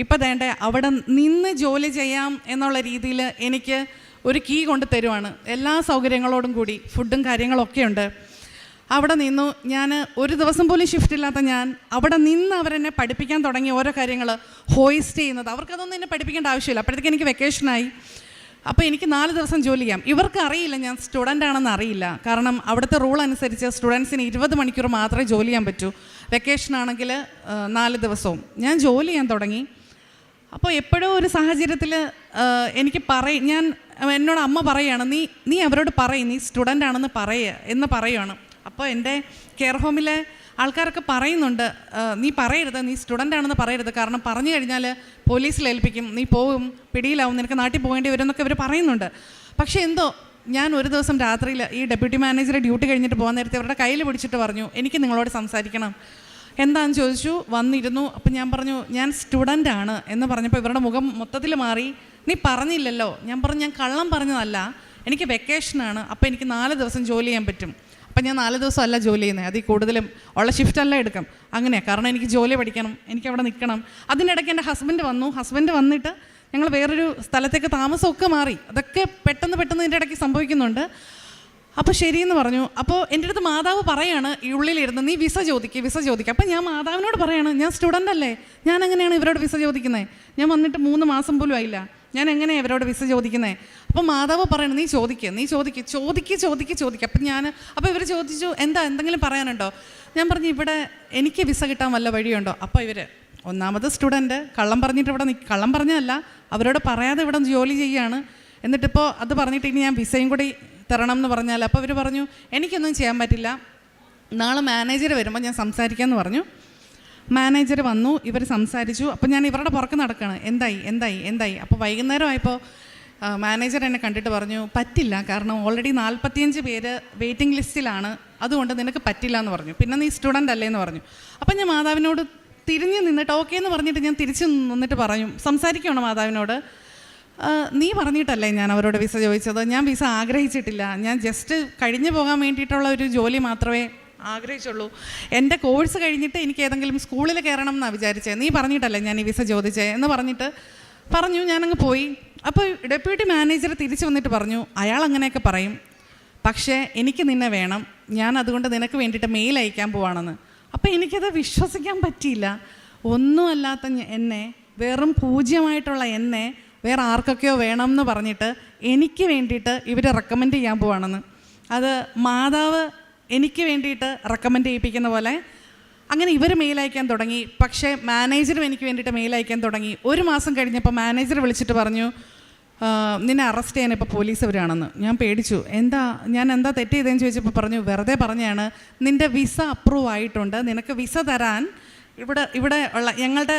ഇപ്പം വേണ്ട അവിടെ നിന്ന് ജോലി ചെയ്യാം എന്നുള്ള രീതിയിൽ എനിക്ക് ഒരു കീ കൊണ്ട് തരുവാണ്, എല്ലാ സൗകര്യങ്ങളോടും കൂടി, ഫുഡും കാര്യങ്ങളൊക്കെ ഉണ്ട്. അവിടെ നിന്നു. ഞാൻ ഒരു ദിവസം പോലും ഷിഫ്റ്റ് ഇല്ലാത്ത ഞാൻ അവിടെ നിന്ന് അവരെന്നെ പഠിപ്പിക്കാൻ തുടങ്ങി ഓരോ കാര്യങ്ങൾ, ഹോയിസ്റ്റ് ചെയ്യുന്നത്. അവർക്കതൊന്നും എന്നെ പഠിപ്പിക്കേണ്ട ആവശ്യമില്ല. അപ്പോഴത്തേക്ക് എനിക്ക് വെക്കേഷനായി. അപ്പോൾ എനിക്ക് 4 ദിവസം ജോലി ചെയ്യാം. ഇവർക്ക് അറിയില്ല ഞാൻ സ്റ്റുഡൻ്റ് ആണെന്ന് അറിയില്ല. കാരണം അവിടുത്തെ റൂൾ അനുസരിച്ച് സ്റ്റുഡൻസിന് 20 മണിക്കൂർ മാത്രമേ ജോലി ചെയ്യാൻ പറ്റൂ. വെക്കേഷൻ ആണെങ്കിൽ 4 ദിവസവും ഞാൻ ജോലി ചെയ്യാൻ തുടങ്ങി. അപ്പോൾ എപ്പോഴും ഒരു സാഹചര്യത്തിൽ എനിക്ക് ഞാൻ എന്നോട് അമ്മ പറയുകയാണ്, നീ അവരോട് പറയും നീ സ്റ്റുഡൻ്റ് ആണെന്ന് എന്ന് പറയുകയാണ്. അപ്പോൾ എൻ്റെ കെയർ ഹോമിലെ ആൾക്കാരൊക്കെ പറയുന്നുണ്ട്, നീ പറയരുത്, നീ സ്റ്റുഡൻ്റ് ആണെന്ന് പറയരുത്, കാരണം പറഞ്ഞു കഴിഞ്ഞാൽ പോലീസിൽ ഏൽപ്പിക്കും, നീ പോവും, പിടിയിലാവും, നിനക്ക് നാട്ടിൽ പോകേണ്ടി വരും എന്നൊക്കെ ഇവർ പറയുന്നുണ്ട്. പക്ഷേ എന്തോ ഞാൻ ഒരു ദിവസം രാത്രിയിൽ ഈ ഡെപ്യൂട്ടി മാനേജറെ ഡ്യൂട്ടി കഴിഞ്ഞിട്ട് പോകാൻ നേരത്തെ അവരുടെ കയ്യിൽ പിടിച്ചിട്ട് പറഞ്ഞു, എനിക്ക് നിങ്ങളോട് സംസാരിക്കണം. എന്താണെന്ന് ചോദിച്ചു. വന്നിരുന്നു. അപ്പം ഞാൻ പറഞ്ഞു ഞാൻ സ്റ്റുഡൻ്റ് ആണ് എന്ന് പറഞ്ഞപ്പോൾ ഇവരുടെ മുഖം മൊത്തത്തിൽ മാറി. നീ പറഞ്ഞില്ലല്ലോ. ഞാൻ പറഞ്ഞു ഞാൻ കള്ളം പറഞ്ഞതല്ല, എനിക്ക് വെക്കേഷനാണ്, അപ്പോൾ എനിക്ക് 4 ദിവസം ജോലി ചെയ്യാൻ പറ്റും. അപ്പം ഞാൻ 4 ദിവസം അല്ല ജോലി ചെയ്യുന്നത്, അതിൽ കൂടുതലും ഉള്ള ഷിഫ്റ്റല്ല എടുക്കാം. അങ്ങനെയാണ്, കാരണം എനിക്ക് ജോലി പഠിക്കണം, എനിക്കവിടെ നിൽക്കണം. അതിനിടയ്ക്ക് എൻ്റെ ഹസ്ബൻഡ് വന്നിട്ട് ഞങ്ങൾ വേറൊരു സ്ഥലത്തേക്ക് താമസമൊക്കെ മാറി. അതൊക്കെ പെട്ടെന്ന് ഇതിൻ്റെ ഇടയ്ക്ക് സംഭവിക്കുന്നുണ്ട്. അപ്പോൾ ശരിയെന്ന് പറഞ്ഞു. അപ്പോൾ എൻ്റെ അടുത്ത് മാതാവ് പറയാണ് ഈ ഉള്ളിലിരുന്ന്, നീ വിസ ചോദിക്കുക. അപ്പം ഞാൻ മാതാവിനോട് പറയാണ്, ഞാൻ സ്റ്റുഡൻ്റ് അല്ലേ, ഞാൻ എങ്ങനെയാണ് ഇവരോട് വിസ ചോദിക്കുന്നത്? ഞാൻ വന്നിട്ട് 3 മാസം പോലും ആയില്ല, ഞാൻ എങ്ങനെയാണ് ഇവരോട് വിസ ചോദിക്കുന്നത്? അപ്പോൾ മാതാവ് പറയണം, നീ ചോദിക്കുക. അപ്പോൾ ഇവർ ചോദിച്ചു, എന്തെങ്കിലും പറയാനുണ്ടോ? ഞാൻ പറഞ്ഞു, ഇവിടെ എനിക്ക് വിസ കിട്ടാൻ വല്ല വഴിയുണ്ടോ? അപ്പോൾ ഇവർ, ഒന്നാമത് സ്റ്റുഡൻറ്റ്, കള്ളം പറഞ്ഞിട്ട് ഇവിടെ കള്ളം പറഞ്ഞതല്ല, അവരോട് പറയാതെ ഇവിടെ ജോലി ചെയ്യുകയാണ്. എന്നിട്ടിപ്പോൾ അത് പറഞ്ഞിട്ട് ഇനി ഞാൻ വിസയും കൂടി തരണം എന്ന് പറഞ്ഞാൽ, അപ്പോൾ അവർ പറഞ്ഞു, എനിക്കൊന്നും ചെയ്യാൻ പറ്റില്ല, നാളെ മാനേജർ വരുമ്പോൾ ഞാൻ സംസാരിക്കാമെന്ന് പറഞ്ഞു. മാനേജർ വന്നു, ഇവർ സംസാരിച്ചു. അപ്പോൾ ഞാൻ ഇവരുടെ പുറത്ത് നടക്കുകയാണ്, എന്തായി. അപ്പോൾ വൈകുന്നേരം ആയപ്പോൾ മാനേജർ എന്നെ കണ്ടിട്ട് പറഞ്ഞു, പറ്റില്ല, കാരണം ഓൾറെഡി 45 പേര് വെയിറ്റിംഗ് ലിസ്റ്റിലാണ്, അതുകൊണ്ട് നിനക്ക് പറ്റില്ല എന്ന് പറഞ്ഞു. പിന്നെ നീ സ്റ്റുഡൻ്റ് അല്ലേ എന്ന് പറഞ്ഞു. അപ്പം ഞാൻ മാതാവിനോട് തിരിഞ്ഞ് നിന്നിട്ട് ഓക്കെ എന്ന് പറഞ്ഞിട്ട് ഞാൻ തിരിച്ച് നിന്നിട്ട് പറഞ്ഞു, സംസാരിക്കുകയാണ് മാതാവിനോട്, നീ പറഞ്ഞിട്ടല്ലേ ഞാൻ അവരോട് വിസ ചോദിച്ചത്, ഞാൻ വിസ ആഗ്രഹിച്ചിട്ടില്ല, ഞാൻ ജസ്റ്റ് കഴിഞ്ഞു പോകാൻ വേണ്ടിയിട്ടുള്ള ഒരു ജോലി മാത്രമേ ആഗ്രഹിച്ചുള്ളൂ, എൻ്റെ കോഴ്സ് കഴിഞ്ഞിട്ട് എനിക്ക് ഏതെങ്കിലും സ്കൂളിൽ കയറണം എന്നാണ് വിചാരിച്ചത്, നീ പറഞ്ഞിട്ടല്ലേ ഞാൻ ഈ വിസ ചോദിച്ചേ എന്ന് പറഞ്ഞു. ഞാനങ്ങ് പോയി. അപ്പോൾ ഡെപ്യൂട്ടി മാനേജർ തിരിച്ച് വന്നിട്ട് പറഞ്ഞു, അയാൾ അങ്ങനെയൊക്കെ പറയും, പക്ഷേ എനിക്ക് നിന്നെ വേണം, ഞാൻ അതുകൊണ്ട് നിനക്ക് വേണ്ടിയിട്ട് മെയിൽ അയക്കാൻ പോവാണെന്ന്. അപ്പോൾ എനിക്കത് വിശ്വസിക്കാൻ പറ്റിയില്ല. ഒന്നും അല്ലാത്ത എന്നെ, വെറും പൂജ്യമായിട്ടുള്ള എന്നെ വേറെ ആർക്കൊക്കെയോ വേണം എന്ന് പറഞ്ഞിട്ട് എനിക്ക് വേണ്ടിയിട്ട് ഇവർ റെക്കമെൻഡ് ചെയ്യാൻ പോവാണെന്ന്. അത് മാതാവ് എനിക്ക് വേണ്ടിയിട്ട് റെക്കമെൻഡ് ചെയ്യിപ്പിക്കുന്ന പോലെ അങ്ങനെ ഇവർ മെയിൽ അയക്കാൻ തുടങ്ങി. പക്ഷേ മാനേജറും എനിക്ക് വേണ്ടിയിട്ട് മെയിൽ അയക്കാൻ തുടങ്ങി. 1 മാസം കഴിഞ്ഞപ്പോൾ മാനേജർ വിളിച്ചിട്ട് പറഞ്ഞു, നിന്നെ അറസ്റ്റ് ചെയ്യാൻ ഇപ്പോൾ പോലീസ് വരികയാണെന്ന്. ഞാൻ പേടിച്ചു. ഞാൻ എന്താ തെറ്റ് ചെയ്തതെന്ന് ചോദിച്ചപ്പോൾ പറഞ്ഞു, വെറുതെ പറഞ്ഞാണ്, നിൻ്റെ വിസ അപ്രൂവ് ആയിട്ടുണ്ട്, നിനക്ക് വിസ തരാൻ ഇവിടെ ഉള്ള ഞങ്ങളുടെ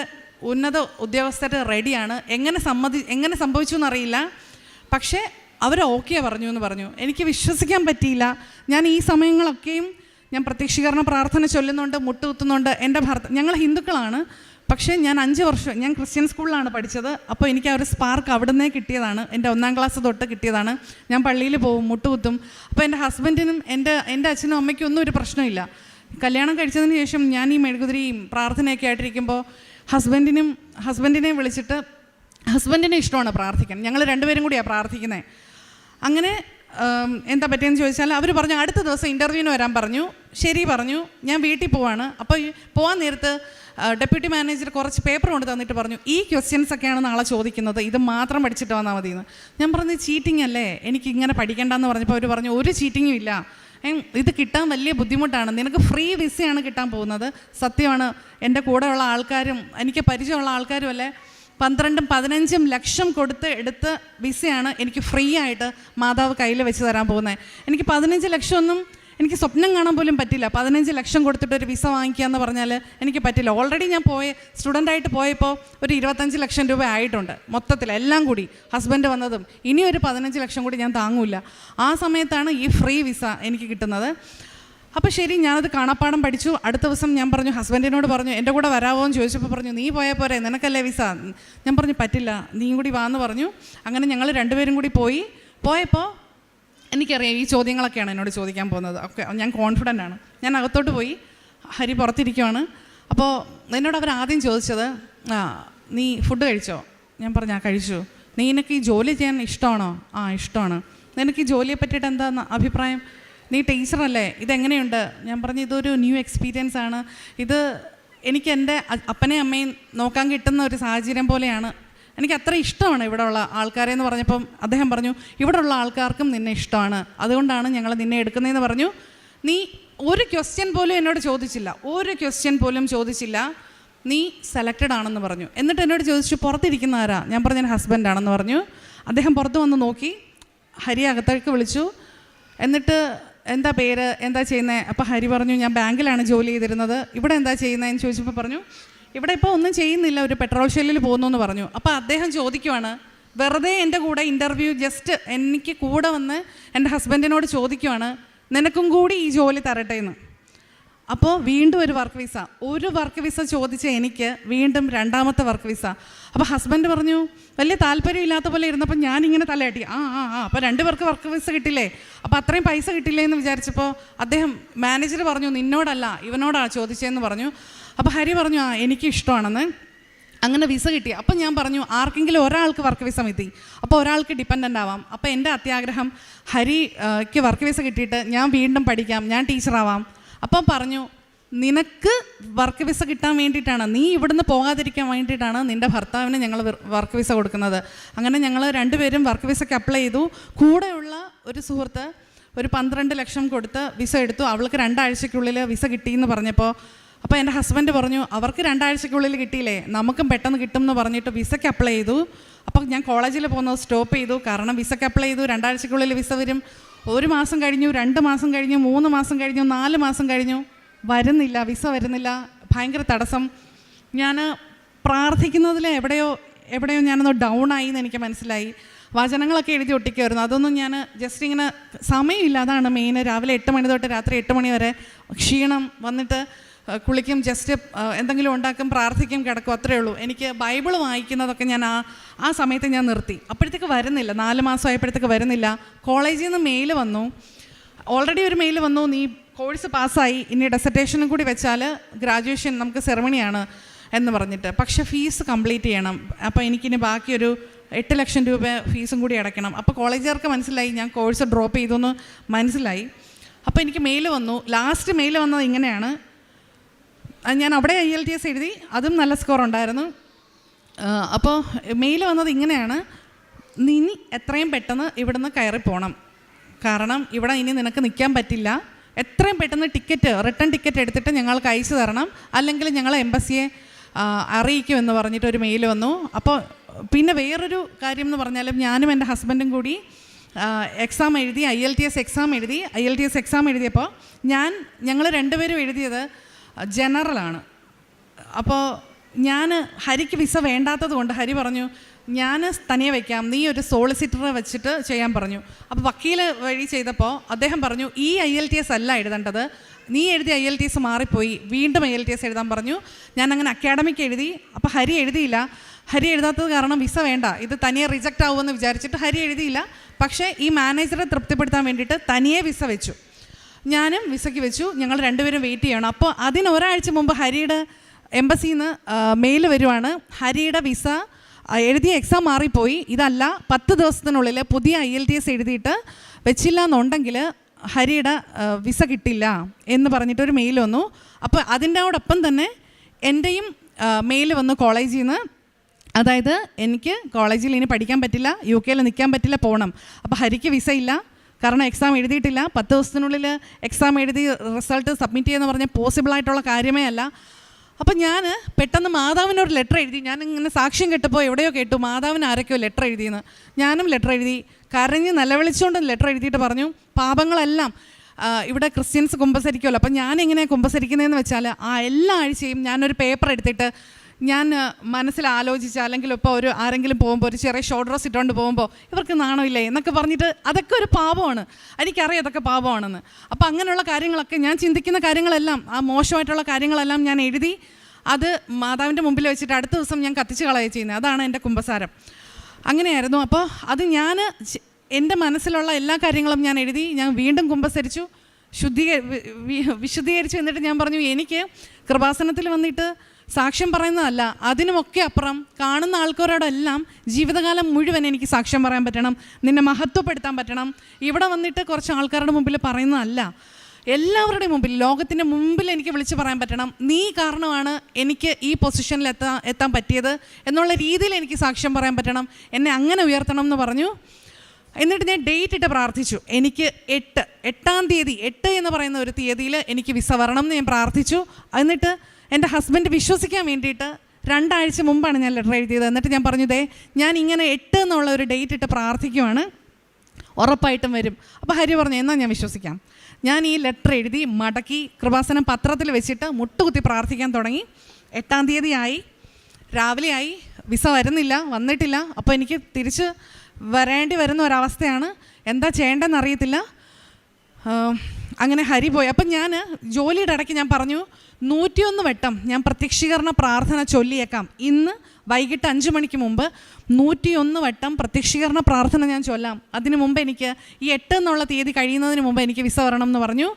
ഉന്നത ഉദ്യോഗസ്ഥർ റെഡിയാണ്, എങ്ങനെ സംഭവിച്ചു എന്നറിയില്ല, പക്ഷേ അവർ ഓക്കെ പറഞ്ഞു എന്ന് പറഞ്ഞു. എനിക്ക് വിശ്വസിക്കാൻ പറ്റിയില്ല. ഞാൻ ഈ സമയങ്ങളൊക്കെയും ഞാൻ പ്രത്യക്ഷീകരണ പ്രാർത്ഥന ചൊല്ലുന്നുണ്ട്, മുട്ടുകുത്തുന്നുണ്ട്. എൻ്റെ ഞങ്ങൾ ഹിന്ദുക്കളാണ്, പക്ഷേ ഞാൻ 5 വർഷം ഞാൻ ക്രിസ്ത്യൻ സ്കൂളിലാണ് പഠിച്ചത്. അപ്പോൾ എനിക്ക് ആ ഒരു സ്പാർക്ക് അവിടെ നിന്നേ കിട്ടിയതാണ്, എൻ്റെ 1ാം ക്ലാസ് തൊട്ട് കിട്ടിയതാണ്. ഞാൻ പള്ളിയിൽ പോകും, മുട്ടുകുത്തും. അപ്പോൾ എൻ്റെ ഹസ്ബൻഡിനും എൻ്റെ അച്ഛനും അമ്മയ്ക്കും ഒന്നും ഒരു പ്രശ്നമില്ല. കല്യാണം കഴിച്ചതിന് ശേഷം ഞാൻ ഈ മെഴുകുതിരിയും പ്രാർത്ഥനയൊക്കെ ആയിട്ടിരിക്കുമ്പോൾ ഹസ്ബൻഡിനെ വിളിച്ചിട്ട്, ഹസ്ബൻഡിനെ ഇഷ്ടമാണ് പ്രാർത്ഥിക്കാൻ, ഞങ്ങൾ 2 പേരും കൂടിയാണ് പ്രാർത്ഥിക്കുന്നത്. അങ്ങനെ എന്താ പറ്റിയെന്ന് ചോദിച്ചാൽ അവർ പറഞ്ഞു, അടുത്ത ദിവസം ഇൻ്റർവ്യൂവിന് വരാൻ പറഞ്ഞു. ശരി പറഞ്ഞു. ഞാൻ വീട്ടിൽ പോവാണ്. അപ്പോൾ പോകാൻ നേരത്ത് ഡെപ്യൂട്ടി മാനേജർ കുറച്ച് പേപ്പർ കൊണ്ട് തന്നിട്ട് പറഞ്ഞു, ഈ ക്വസ്റ്റ്യൻസ് ഒക്കെയാണ് നാളെ ചോദിക്കുന്നത്, ഇത് മാത്രം പഠിച്ചിട്ട് വന്നാൽ മതിയെന്ന്. ഞാൻ പറഞ്ഞു, ചീറ്റിംഗ് അല്ലേ, എനിക്ക് ഇങ്ങനെ പഠിക്കേണ്ടെന്ന് പറഞ്ഞപ്പോൾ അവർ പറഞ്ഞു, ഒരു ചീറ്റിങ്ങും ഇല്ല, ഇത് കിട്ടാൻ വലിയ ബുദ്ധിമുട്ടാണ്, നിനക്ക് ഫ്രീ വിസയാണ് കിട്ടാൻ പോകുന്നത്. സത്യമാണ്, എൻ്റെ കൂടെയുള്ള ആൾക്കാരും എനിക്ക് പരിചയമുള്ള ആൾക്കാരും അല്ലേ 12-15 ലക്ഷം കൊടുത്ത് എടുത്ത വിസയാണ് എനിക്ക് ഫ്രീ ആയിട്ട് മാതാവ് കയ്യിൽ വെച്ച് തരാൻ പോകുന്നത്. എനിക്ക് 15 ലക്ഷമൊന്നും എനിക്ക് സ്വപ്നം കാണാൻ പോലും പറ്റില്ല. 15 ലക്ഷം കൊടുത്തിട്ടൊരു വിസ വാങ്ങിക്കുക എന്ന് പറഞ്ഞാൽ എനിക്ക് പറ്റില്ല. ഓൾറെഡി ഞാൻ സ്റ്റുഡൻ്റായിട്ട് പോയപ്പോൾ ഒരു 25 ലക്ഷം രൂപ ആയിട്ടുണ്ട് മൊത്തത്തിൽ, എല്ലാം കൂടി ഹസ്ബൻഡ് വന്നതും. ഇനി ഒരു 15 ലക്ഷം കൂടി ഞാൻ താങ്ങൂല. ആ സമയത്താണ് ഈ ഫ്രീ വിസ എനിക്ക് കിട്ടുന്നത്. അപ്പോൾ ശരി, ഞാനത് കാണാപ്പാടം പഠിച്ചു. അടുത്ത ദിവസം ഞാൻ പറഞ്ഞു, ഹസ്ബൻഡിനോട് പറഞ്ഞു, എൻ്റെ കൂടെ വരാമോ എന്ന് ചോദിച്ചപ്പോൾ പറഞ്ഞു, നീ പോയാൽ പോരെ, നിനക്കല്ലേ വിസ. ഞാൻ പറഞ്ഞു, പറ്റില്ല, നീയും കൂടി വാന്ന് പറഞ്ഞു. അങ്ങനെ ഞങ്ങൾ 2 പേരും കൂടി പോയപ്പോൾ എനിക്കറിയാം ഈ ചോദ്യങ്ങളൊക്കെയാണ് എന്നോട് ചോദിക്കാൻ പോകുന്നത്. ഓക്കെ, ഞാൻ കോൺഫിഡൻ്റ് ആണ്. ഞാൻ അകത്തോട്ട് പോയി, ഹരി പുറത്തിരിക്കുവാണ്. അപ്പോൾ എന്നോട് അവർ ആദ്യം ചോദിച്ചത്, നീ ഫുഡ് കഴിച്ചോ? ഞാൻ പറഞ്ഞു, കഴിച്ചു. നിനക്ക് ഈ ജോലി ചെയ്യാൻ ഇഷ്ടമാണോ? ഇഷ്ടമാണ്. നിനക്ക് ഈ ജോലിയെ പറ്റിയിട്ട് എന്താ അഭിപ്രായം? നീ ടീച്ചറല്ലേ, ഇതെങ്ങനെയുണ്ട്? ഞാൻ പറഞ്ഞു, ഇതൊരു ന്യൂ എക്സ്പീരിയൻസ് ആണ്, ഇത് എനിക്ക് എൻ്റെ അപ്പനെയും അമ്മയും നോക്കാൻ കിട്ടുന്ന ഒരു സാഹചര്യം പോലെയാണ്, എനിക്ക് അത്ര ഇഷ്ടമാണ് ഇവിടെ ഉള്ള ആൾക്കാരെ എന്ന് പറഞ്ഞപ്പം അദ്ദേഹം പറഞ്ഞു, ഇവിടെ ഉള്ള ആൾക്കാർക്കും നിന്നെ ഇഷ്ടമാണ്, അതുകൊണ്ടാണ് ഞങ്ങൾ നിന്നെ എടുക്കുന്നതെന്ന് പറഞ്ഞു. നീ ഒരു ക്വസ്റ്റ്യൻ പോലും എന്നോട് ചോദിച്ചില്ല, നീ സെലക്റ്റഡ് ആണെന്ന് പറഞ്ഞു. എന്നിട്ട് എന്നോട് ചോദിച്ചു, പുറത്തിരിക്കുന്ന ആരാ? ഞാൻ പറഞ്ഞു, ഞാൻ ഹസ്ബൻഡാണെന്ന് പറഞ്ഞു. അദ്ദേഹം പുറത്ത് വന്ന് നോക്കി, ഹരി അകത്തേക്ക് വിളിച്ചു. എന്നിട്ട് എന്താ പേര്, എന്താ ചെയ്യുന്നത്? അപ്പോൾ ഹരി പറഞ്ഞു, ഞാൻ ബാങ്കിലാണ് ജോലി ചെയ്തിരുന്നത്, ഇവിടെ എന്താ ചെയ്യുന്നതെന്ന് ചോദിച്ചപ്പോൾ പറഞ്ഞു, ഇവിടെ ഇപ്പോൾ ഒന്നും ചെയ്യുന്നില്ല, ഒരു പെട്രോൾ ഷെല്ലിൽ പോകുന്നു എന്ന് പറഞ്ഞു. അപ്പോൾ അദ്ദേഹം ചോദിക്കുവാണ്, വെറുതെ എൻ്റെ കൂടെ ഇൻ്റർവ്യൂ ജസ്റ്റ് എനിക്ക് കൂടെ വന്ന് എൻ്റെ ഹസ്ബൻഡിനോട് ചോദിക്കുവാണ്, നിനക്കും കൂടി ഈ ജോലി തരട്ടെ എന്ന്. അപ്പോൾ വീണ്ടും ഒരു വർക്ക് വിസ ചോദിച്ച എനിക്ക് വീണ്ടും 2ാമത്തെ വർക്ക് വിസ. അപ്പോൾ ഹസ്ബൻഡ് പറഞ്ഞു, വലിയ താല്പര്യമില്ലാത്ത പോലെ ഇരുന്നപ്പോൾ ഞാനിങ്ങനെ തലയാട്ടി, അപ്പോൾ 2 പേർക്ക് വർക്ക് വിസ കിട്ടില്ലേ, അപ്പോൾ അത്രയും പൈസ കിട്ടില്ലേ എന്ന് വിചാരിച്ചപ്പോൾ അദ്ദേഹം മാനേജർ പറഞ്ഞു, നിന്നോടല്ല ഇവനോടാണ് ചോദിച്ചതെന്ന് പറഞ്ഞു. അപ്പോൾ ഹരി പറഞ്ഞു, എനിക്ക് ഇഷ്ടമാണെന്ന്. അങ്ങനെ വിസ കിട്ടി. അപ്പം ഞാൻ പറഞ്ഞു ആർക്കെങ്കിലും ഒരാൾക്ക് വർക്ക് വിസ മതി, അപ്പോൾ ഒരാൾക്ക് ഡിപ്പെൻഡൻ്റ് ആവാം. അപ്പോൾ എൻ്റെ അത്യാഗ്രഹം ഹരിക്ക് വർക്ക് വിസ കിട്ടിയിട്ട് ഞാൻ വീണ്ടും പഠിക്കാം, ഞാൻ ടീച്ചറാവാം. അപ്പം പറഞ്ഞു നിനക്ക് വർക്ക് വിസ കിട്ടാൻ വേണ്ടിയിട്ടാണ്, നീ ഇവിടുന്ന് പോകാതിരിക്കാൻ വേണ്ടിയിട്ടാണ് നിൻ്റെ ഭർത്താവിന് ഞങ്ങൾ വർക്ക് വിസ കൊടുക്കുന്നത്. അങ്ങനെ ഞങ്ങൾ രണ്ടുപേരും വർക്ക് വിസയ്ക്ക് അപ്ലൈ ചെയ്തു. കൂടെയുള്ള ഒരു സുഹൃത്ത് ഒരു 12 ലക്ഷം കൊടുത്ത് വിസ എടുത്തു. അവൾക്ക് 2 ആഴ്ചയ്ക്കുള്ളിൽ വിസ കിട്ടിയെന്ന് പറഞ്ഞപ്പോൾ അപ്പോൾ എൻ്റെ ഹസ്ബൻഡ് പറഞ്ഞു അവർക്ക് 2 ആഴ്ചയ്ക്കുള്ളിൽ കിട്ടിയില്ലേ, നമുക്കും പെട്ടെന്ന് കിട്ടും എന്ന് പറഞ്ഞിട്ട് വിസയ്ക്ക് അപ്ലൈ ചെയ്തു. അപ്പം ഞാൻ കോളേജിൽ പോകുന്നത് സ്റ്റോപ്പ് ചെയ്തു. കാരണം വിസയ്ക്ക് അപ്ലൈ ചെയ്തു, 2 ആഴ്ചയ്ക്കുള്ളിൽ വിസ വരും. 1 മാസം കഴിഞ്ഞു, 2 മാസം കഴിഞ്ഞു, 3 മാസം കഴിഞ്ഞു, 4 മാസം കഴിഞ്ഞു, വരുന്നില്ല, വിസ വരുന്നില്ല. ഭയങ്കര തടസ്സം. ഞാൻ പ്രാർത്ഥിക്കുന്നതിൽ എവിടെയോ ഞാനൊന്ന് ഡൗൺ ആയി എന്ന് എനിക്ക് മനസ്സിലായി. വചനങ്ങളൊക്കെ എഴുതി ഒട്ടിക്കുമായിരുന്നു. അതൊന്നും ഞാൻ ജസ്റ്റ് ഇങ്ങനെ സമയമില്ല, അതാണ് മെയിൻ. രാവിലെ 8 മണി തൊട്ട് രാത്രി 8 മണി വരെ ക്ഷീണം വന്നിട്ട് കുളിക്കും, ജസ്റ്റ് എന്തെങ്കിലും ഉണ്ടാക്കും, പ്രാർത്ഥിക്കും, കിടക്കും, അത്രയേ ഉള്ളൂ. എനിക്ക് ബൈബിൾ വായിക്കുന്നതൊക്കെ ഞാൻ ആ സമയത്ത് ഞാൻ നിർത്തി. അപ്പോഴത്തേക്ക് വരുന്നില്ല, 4 മാസം ആയപ്പോഴത്തേക്ക് വരുന്നില്ല. കോളേജിൽ നിന്ന് മെയിൽ വന്നു, ഓൾറെഡി ഒരു മെയിൽ വന്നു, നീ കോഴ്സ് പാസ്സായി, ഇനി ഡെസർട്ടേഷനും കൂടി വെച്ചാൽ ഗ്രാജുവേഷൻ നമുക്ക് സെറമണിയാണ് എന്ന് പറഞ്ഞിട്ട്. പക്ഷേ ഫീസ് കംപ്ലീറ്റ് ചെയ്യണം, അപ്പോൾ എനിക്കിനി ബാക്കിയൊരു 8 ലക്ഷം രൂപ ഫീസും കൂടി അടയ്ക്കണം. അപ്പോൾ കോളേജുകാർക്ക് മനസ്സിലായി ഞാൻ കോഴ്സ് ഡ്രോപ്പ് ചെയ്തു എന്ന് മനസ്സിലായി. അപ്പോൾ എനിക്ക് മെയിൽ വന്നു. ലാസ്റ്റ് മെയിൽ വന്നത് ഇങ്ങനെയാണ്, ഞാൻ അവിടെ IELTS എഴുതി, അതും നല്ല സ്കോർ ഉണ്ടായിരുന്നു. അപ്പോൾ മെയിൽ വന്നത് ഇങ്ങനെയാണ്, നീ എത്രയും പെട്ടെന്ന് ഇവിടുന്ന് കയറിപ്പോണം, കാരണം ഇവിടെ ഇനി നിനക്ക് നിൽക്കാൻ പറ്റില്ല, എത്രയും പെട്ടെന്ന് റിട്ടേൺ ടിക്കറ്റ് എടുത്തിട്ട് ഞങ്ങൾക്ക് അയച്ചു തരണം, അല്ലെങ്കിൽ ഞങ്ങൾ എംബസിയെ അറിയിക്കുമെന്ന് പറഞ്ഞിട്ട് ഒരു മെയിൽ വന്നു. അപ്പോൾ പിന്നെ വേറൊരു കാര്യം എന്ന് പറഞ്ഞാലും ഞാനും എൻ്റെ ഹസ്ബൻഡും കൂടി എക്സാം എഴുതി, IELTS എക്സാം എഴുതിയപ്പോൾ ഞങ്ങൾ രണ്ടുപേരും എഴുതിയത് ജനറലാണ്. അപ്പോൾ ഹരിക്ക് വിസ വേണ്ടാത്തത് കൊണ്ട് ഹരി പറഞ്ഞു ഞാൻ തനിയെ വയ്ക്കാം, നീ ഒരു സോളിസിറ്ററെ വെച്ചിട്ട് ചെയ്യാൻ പറഞ്ഞു. അപ്പോൾ വക്കീൽ വഴി ചെയ്തപ്പോൾ അദ്ദേഹം പറഞ്ഞു ഈ IELTS അല്ല എഴുതേണ്ടത്, നീ എഴുതിയ IELTS മാറിപ്പോയി, വീണ്ടും IELTS എഴുതാൻ പറഞ്ഞു. ഞാൻ അങ്ങനെ അക്കാഡമിക് എഴുതി. അപ്പോൾ ഹരി എഴുതിയില്ല. ഹരി എഴുതാത്തത് കാരണം വിസ വേണ്ട, ഇത് തനിയെ റിജക്റ്റ് ആവുമെന്ന് വിചാരിച്ചിട്ട് ഹരി എഴുതിയില്ല. പക്ഷേ ഈ മാനേജറെ തൃപ്തിപ്പെടുത്താൻ വേണ്ടിയിട്ട് തനിയെ വിസ വെച്ചു, ഞാനും വിസയ്ക്ക് വെച്ചു. ഞങ്ങൾ രണ്ടുപേരും വെയിറ്റ് ചെയ്യണം. അപ്പോൾ അതിന് ഒരാഴ്ച മുമ്പ് ഹരിയുടെ എംബസിയിൽ നിന്ന് മെയിൽ വരുവാണ്, ഹരിയുടെ വിസ എഴുതിയ എക്സാം മാറിപ്പോയി, ഇതല്ല 10 ദിവസത്തിനുള്ളിൽ പുതിയ IELTS എഴുതിയിട്ട് വെച്ചില്ല എന്നുണ്ടെങ്കിൽ ഹരിയുടെ വിസ കിട്ടില്ല എന്ന് പറഞ്ഞിട്ടൊരു മെയിൽ വന്നു. അപ്പോൾ അതിൻ്റെയോടൊപ്പം തന്നെ എൻ്റെയും മെയിൽ വന്നു കോളേജിൽ നിന്ന്, അതായത് എനിക്ക് കോളേജിൽ ഇനി പഠിക്കാൻ പറ്റില്ല, UK നിൽക്കാൻ പറ്റില്ല, പോകണം. അപ്പോൾ ഹരിക്ക് വിസ ഇല്ല, കാരണം എക്സാം എഴുതിയിട്ടില്ല. 10 ദിവസത്തിനുള്ളിൽ എക്സാം എഴുതി റിസൾട്ട് സബ്മിറ്റ് ചെയ്യുമെന്ന് പറഞ്ഞാൽ പോസിബിളായിട്ടുള്ള കാര്യമേ അല്ല. അപ്പം ഞാൻ പെട്ടെന്ന് മാതാവിനൊരു ലെറ്റർ എഴുതി. ഞാനിങ്ങനെ സാക്ഷ്യം കേട്ടപ്പോൾ എവിടെയോ കേട്ടു മാതാവിന് ആരൊക്കെയോ ലെറ്റർ എഴുതിയെന്ന്. ഞാനും ലെറ്റർ എഴുതി, കരഞ്ഞ് നിലവിളിച്ചുകൊണ്ട് ലെറ്റർ എഴുതിയിട്ട് പറഞ്ഞു പാപങ്ങളെല്ലാം ഇവിടെ ക്രിസ്ത്യൻസ് കുമ്പസരിക്കുമല്ലോ, അപ്പം ഞാൻ എങ്ങനെയാണ് കുമ്പസരിക്കുന്നതെന്ന് വെച്ചാൽ എല്ലാ ആഴ്ചയും ഞാനൊരു പേപ്പർ എടുത്തിട്ട് ഞാൻ മനസ്സിൽ ആലോചിച്ച്, അല്ലെങ്കിൽ ഇപ്പോൾ ആരെങ്കിലും പോകുമ്പോൾ ഒരു ചെറിയ ഷോർട്ട് ഡ്രസ് ഇട്ടുകൊണ്ട് പോകുമ്പോൾ ഇവർക്ക് നാണമില്ലേ എന്നൊക്കെ പറഞ്ഞിട്ട്, അതൊക്കെ ഒരു പാപമാണ്, എനിക്കറിയാം അതൊക്കെ പാപമാണെന്ന്. അപ്പോൾ അങ്ങനെയുള്ള കാര്യങ്ങളൊക്കെ ഞാൻ ചിന്തിക്കുന്ന കാര്യങ്ങളെല്ലാം, ആ മോശമായിട്ടുള്ള കാര്യങ്ങളെല്ലാം ഞാൻ എഴുതി അത് മാതാവിൻ്റെ മുമ്പിൽ വെച്ചിട്ട് അടുത്ത ദിവസം ഞാൻ കത്തിച്ച് കളയുക ചെയ്യുന്നത്. അതാണ് എൻ്റെ കുമ്പസാരം. അങ്ങനെയായിരുന്നു. അപ്പോൾ അത് ഞാൻ എൻ്റെ മനസ്സിലുള്ള എല്ലാ കാര്യങ്ങളും ഞാൻ എഴുതി, ഞാൻ വീണ്ടും കുമ്പസരിച്ചു, വിശുദ്ധീകരിച്ചു. എന്നിട്ട് ഞാൻ പറഞ്ഞു എനിക്ക് കൃപാസനത്തിൽ വന്നിട്ട് സാക്ഷ്യം പറയുന്നതല്ല, അതിനുമൊക്കെ അപ്പുറം കാണുന്ന ആൾക്കാരോടെല്ലാം ജീവിതകാലം മുഴുവൻ എനിക്ക് സാക്ഷ്യം പറയാൻ പറ്റണം, നിന്നെ മഹത്വപ്പെടുത്താൻ പറ്റണം. ഇവിടെ വന്നിട്ട് കുറച്ച് ആൾക്കാരുടെ മുമ്പിൽ പറയുന്നതല്ല, എല്ലാവരുടെയും മുമ്പിൽ, ലോകത്തിൻ്റെ മുമ്പിൽ എനിക്ക് വിളിച്ച് പറയാൻ പറ്റണം, നീ കാരണമാണ് എനിക്ക് ഈ പൊസിഷനിൽ എത്താൻ പറ്റിയത് എന്നുള്ള രീതിയിൽ എനിക്ക് സാക്ഷ്യം പറയാൻ പറ്റണം, എന്നെ അങ്ങനെ ഉയർത്തണം എന്ന് പറഞ്ഞു. എന്നിട്ട് ഞാൻ ഡേറ്റ് ഇട്ട് പ്രാർത്ഥിച്ചു. എനിക്ക് 8-ാം തീയതി 8 എന്ന് പറയുന്ന ഒരു തീയതിയിൽ എനിക്ക് വിസ വരണം എന്ന് ഞാൻ പ്രാർത്ഥിച്ചു. എന്നിട്ട് എൻ്റെ ഹസ്ബൻഡ് വിശ്വസിക്കാൻ വേണ്ടിയിട്ട് 2 ആഴ്ച മുമ്പാണ് ഞാൻ ലെറ്റർ എഴുതിയത്. എന്നിട്ട് ഞാൻ പറഞ്ഞു, ഞാൻ ഇങ്ങനെ 8 എന്നുള്ള ഒരു ഡേറ്റ് ഇട്ട് പ്രാർത്ഥിക്കുവാണ്, ഉറപ്പായിട്ടും വരും. അപ്പോൾ ഹരി പറഞ്ഞു എന്നാൽ ഞാൻ വിശ്വസിക്കാം. ഞാൻ ഈ ലെറ്റർ എഴുതി മടക്കി കൃപാസനം പത്രത്തിൽ വെച്ചിട്ട് മുട്ടുകുത്തി പ്രാർത്ഥിക്കാൻ തുടങ്ങി. 8-ാം തീയതി ആയി, രാവിലെ ആയി, വിസ വന്നിട്ടില്ല. അപ്പോൾ എനിക്ക് തിരിച്ച് വരേണ്ടി വരുന്ന ഒരവസ്ഥയാണ്, എന്താ ചെയ്യേണ്ടതെന്ന് അറിയത്തില്ല. അങ്ങനെ ഹരി പോയി. അപ്പം ഞാൻ ജോലിയുടെ ഇടയ്ക്ക് ഞാൻ പറഞ്ഞു 101 വട്ടം ഞാൻ പ്രത്യക്ഷീകരണ പ്രാർത്ഥന ചൊല്ലിയേക്കാം. ഇന്ന് വൈകിട്ട് 5 മണിക്ക് മുമ്പ് 101 വട്ടം പ്രത്യക്ഷീകരണ പ്രാർത്ഥന ഞാൻ ചൊല്ലാം. അതിന് മുമ്പ് എനിക്ക് ഈ 8 എന്നുള്ള തീയതി കഴിയുന്നതിന് മുമ്പ് എനിക്ക് വിസ വരണം എന്ന് പറഞ്ഞു.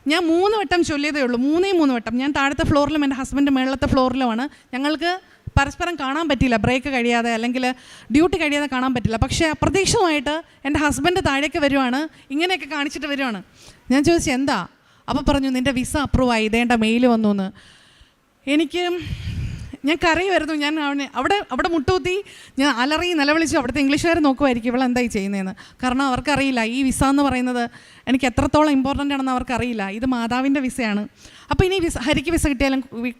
ഞാൻ 3 വട്ടം ചൊല്ലിയതേ ഉള്ളൂ, 3 വട്ടം. ഞാൻ താഴത്തെ ഫ്ലോറിലും എൻ്റെ ഹസ്ബൻഡ് മേളത്തെ ഫ്ലോറിലുമാണ്. ഞങ്ങൾക്ക് പരസ്പരം കാണാൻ പറ്റിയില്ല, ബ്രേക്ക് കഴിയാതെ അല്ലെങ്കിൽ ഡ്യൂട്ടി കഴിയാതെ കാണാൻ പറ്റില്ല. പക്ഷേ അപ്രതീക്ഷിതമായിട്ട് എൻ്റെ ഹസ്ബൻഡ് താഴേക്ക് വരുവാണ്, ഇങ്ങനെയൊക്കെ കാണിച്ചിട്ട് വരുവാണ്. ഞാൻ ചോദിച്ചു എന്താ? അപ്പോൾ പറഞ്ഞു നിൻ്റെ വിസ അപ്രൂവ് ആയി, ഇതേണ്ട മെയിൽ വന്നു എന്ന്. ഞാൻ കരയുമായിരുന്നു. ഞാൻ അവിടെ മുട്ടുകുത്തി ഞാൻ അലറി നിലവിളിച്ചു. അവിടുത്തെ ഇംഗ്ലീഷുകാർ നോക്കുമായിരിക്കും ഇവളെന്തായി ചെയ്യുന്നതെന്ന്. കാരണം അവർക്കറിയില്ല ഈ വിസ എന്ന് പറയുന്നത് എനിക്ക് എത്രത്തോളം ഇമ്പോർട്ടൻ്റ് ആണെന്ന് അവർക്കറിയില്ല. ഇത് മാതാവിൻ്റെ വിസയാണ്. അപ്പോൾ ഇനി ഹരിക്ക് വിസ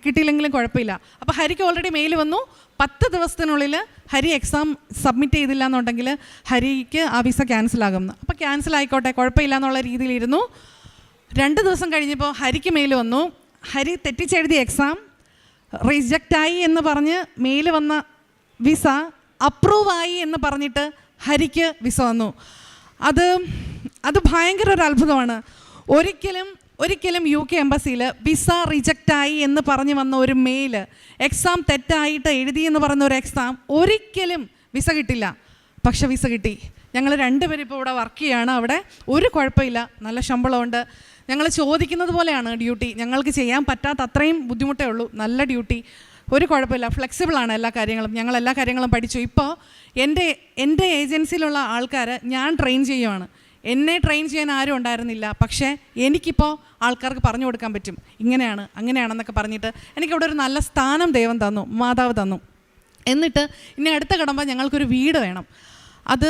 കിട്ടിയില്ലെങ്കിലും കുഴപ്പമില്ല. അപ്പോൾ ഹരിക്ക് ഓൾറെഡി മെയിൽ വന്നു, 10 ദിവസത്തിനുള്ളിൽ ഹരി എക്സാം സബ്മിറ്റ് ചെയ്തില്ല എന്നുണ്ടെങ്കിൽ ഹരിക്ക് ആ വിസ ക്യാൻസലാകും. അപ്പോൾ ക്യാൻസൽ ആയിക്കോട്ടെ, കുഴപ്പമില്ല എന്നുള്ള രീതിയിലിരുന്നു. 2 ദിവസം കഴിഞ്ഞപ്പോൾ ഹരിക്ക് മെയിൽ വന്നു. ഹരി തെറ്റിച്ചെഴുതിയ എക്സാം റിജക്റ്റായി എന്ന് പറഞ്ഞ് മെയിൽ വന്ന വിസ അപ്രൂവായി എന്ന് പറഞ്ഞിട്ട് ഹരിക്ക് വിസ വന്നു. അത് ഭയങ്കര ഒരു അത്ഭുതമാണ്. ഒരിക്കലും UK എംബസിയിൽ വിസ റിജക്റ്റായി എന്ന് പറഞ്ഞ് വന്ന ഒരു മെയിൽ, എക്സാം തെറ്റായിട്ട് എഴുതി എന്ന് പറയുന്ന ഒരു എക്സാം ഒരിക്കലും വിസ കിട്ടില്ല. പക്ഷെ വിസ കിട്ടി. ഞങ്ങൾ 2 പേരും ഇപ്പോൾ ഇവിടെ വർക്ക് ചെയ്യുകയാണ്. അവിടെ ഒരു കുഴപ്പമില്ല, നല്ല ശമ്പളമുണ്ട്. ഞങ്ങൾ ചോദിക്കുന്നത് പോലെയാണ് ഡ്യൂട്ടി. ഞങ്ങൾക്ക് ചെയ്യാൻ പറ്റാത്ത അത്രയും ബുദ്ധിമുട്ടേ ഉള്ളൂ. നല്ല ഡ്യൂട്ടി, ഒരു കുഴപ്പമില്ല, ഫ്ലെക്സിബിളാണ് എല്ലാ കാര്യങ്ങളും. ഞങ്ങൾ എല്ലാ കാര്യങ്ങളും പഠിച്ചു. ഇപ്പോൾ എൻ്റെ ഏജൻസിയിലുള്ള ആൾക്കാർ ഞാൻ ട്രെയിൻ ചെയ്യുവാണ്. എന്നെ ട്രെയിൻ ചെയ്യാൻ ആരും ഉണ്ടായിരുന്നില്ല. പക്ഷേ എനിക്കിപ്പോൾ ആൾക്കാർക്ക് പറഞ്ഞു കൊടുക്കാൻ പറ്റും, ഇങ്ങനെയാണ് അങ്ങനെയാണെന്നൊക്കെ പറഞ്ഞിട്ട്. എനിക്കവിടെ ഒരു നല്ല സ്ഥാനം ദൈവം തന്നു, മാതാവ് തന്നു. എന്നിട്ട് ഇനി അടുത്ത കടമ്പ ഞങ്ങൾക്കൊരു വീട് വേണം. അത്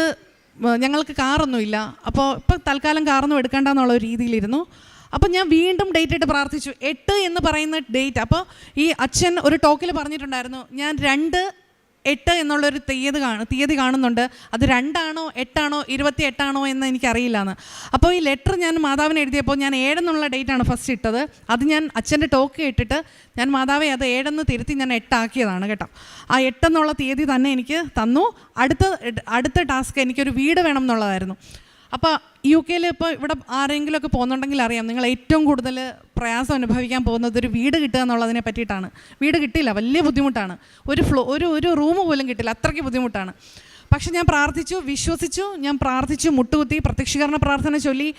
ഞങ്ങൾക്ക് കാറൊന്നുമില്ല. അപ്പോൾ ഇപ്പം തൽക്കാലം കാറൊന്നും എടുക്കേണ്ടെന്നുള്ള ഒരു രീതിയിലിരുന്നു. അപ്പോൾ ഞാൻ വീണ്ടും ഡേറ്റ് ഇട്ട് പ്രാർത്ഥിച്ചു. 8 എന്ന് പറയുന്ന ഡേറ്റ്. അപ്പോൾ ഈ അച്ഛൻ ഒരു ടോക്കിൽ പറഞ്ഞിട്ടുണ്ടായിരുന്നു, ഞാൻ 2/8 എന്നുള്ളൊരു തീയതി കാണുന്നുണ്ട്. അത് 2 ആണോ 8 ആണോ 28 ആണോ എന്ന് എനിക്കറിയില്ല എന്ന്. അപ്പോൾ ഈ ലെറ്റർ ഞാൻ മാതാവിന് എഴുതിയപ്പോൾ ഞാൻ 7 എന്നുള്ള ഡേറ്റാണ് ഫസ്റ്റ് ഇട്ടത്. അത് ഞാൻ അച്ഛൻ്റെ ടോക്ക് ഇട്ടിട്ട് ഞാൻ മാതാവെ അത് 7 എന്ന് തിരുത്തി ഞാൻ 8 ആക്കിയതാണ് കേട്ടോ. ആ 8 എന്നുള്ള തീയതി തന്നെ എനിക്ക് തന്നു. അടുത്ത ടാസ്ക് എനിക്കൊരു വീട് വേണം എന്നുള്ളതായിരുന്നു. അപ്പോൾ UK ഇപ്പോൾ ഇവിടെ ആരെങ്കിലുമൊക്കെ പോകുന്നുണ്ടെങ്കിൽ അറിയാം, നിങ്ങൾ ഏറ്റവും കൂടുതൽ പ്രയാസം അനുഭവിക്കാൻ പോകുന്നത് ഒരു വീട് കിട്ടുക എന്നുള്ളതിനെ പറ്റിയിട്ടാണ്. വീട് കിട്ടില്ല, വലിയ ബുദ്ധിമുട്ടാണ്. ഒരു റൂം പോലും കിട്ടില്ല, അത്രയ്ക്ക് ബുദ്ധിമുട്ടാണ്. പക്ഷെ ഞാൻ പ്രാർത്ഥിച്ചു, വിശ്വസിച്ചു, ഞാൻ പ്രാർത്ഥിച്ചു, മുട്ടുകുത്തി പ്രത്യക്ഷീകരണ പ്രാർത്ഥന ചൊല്ലി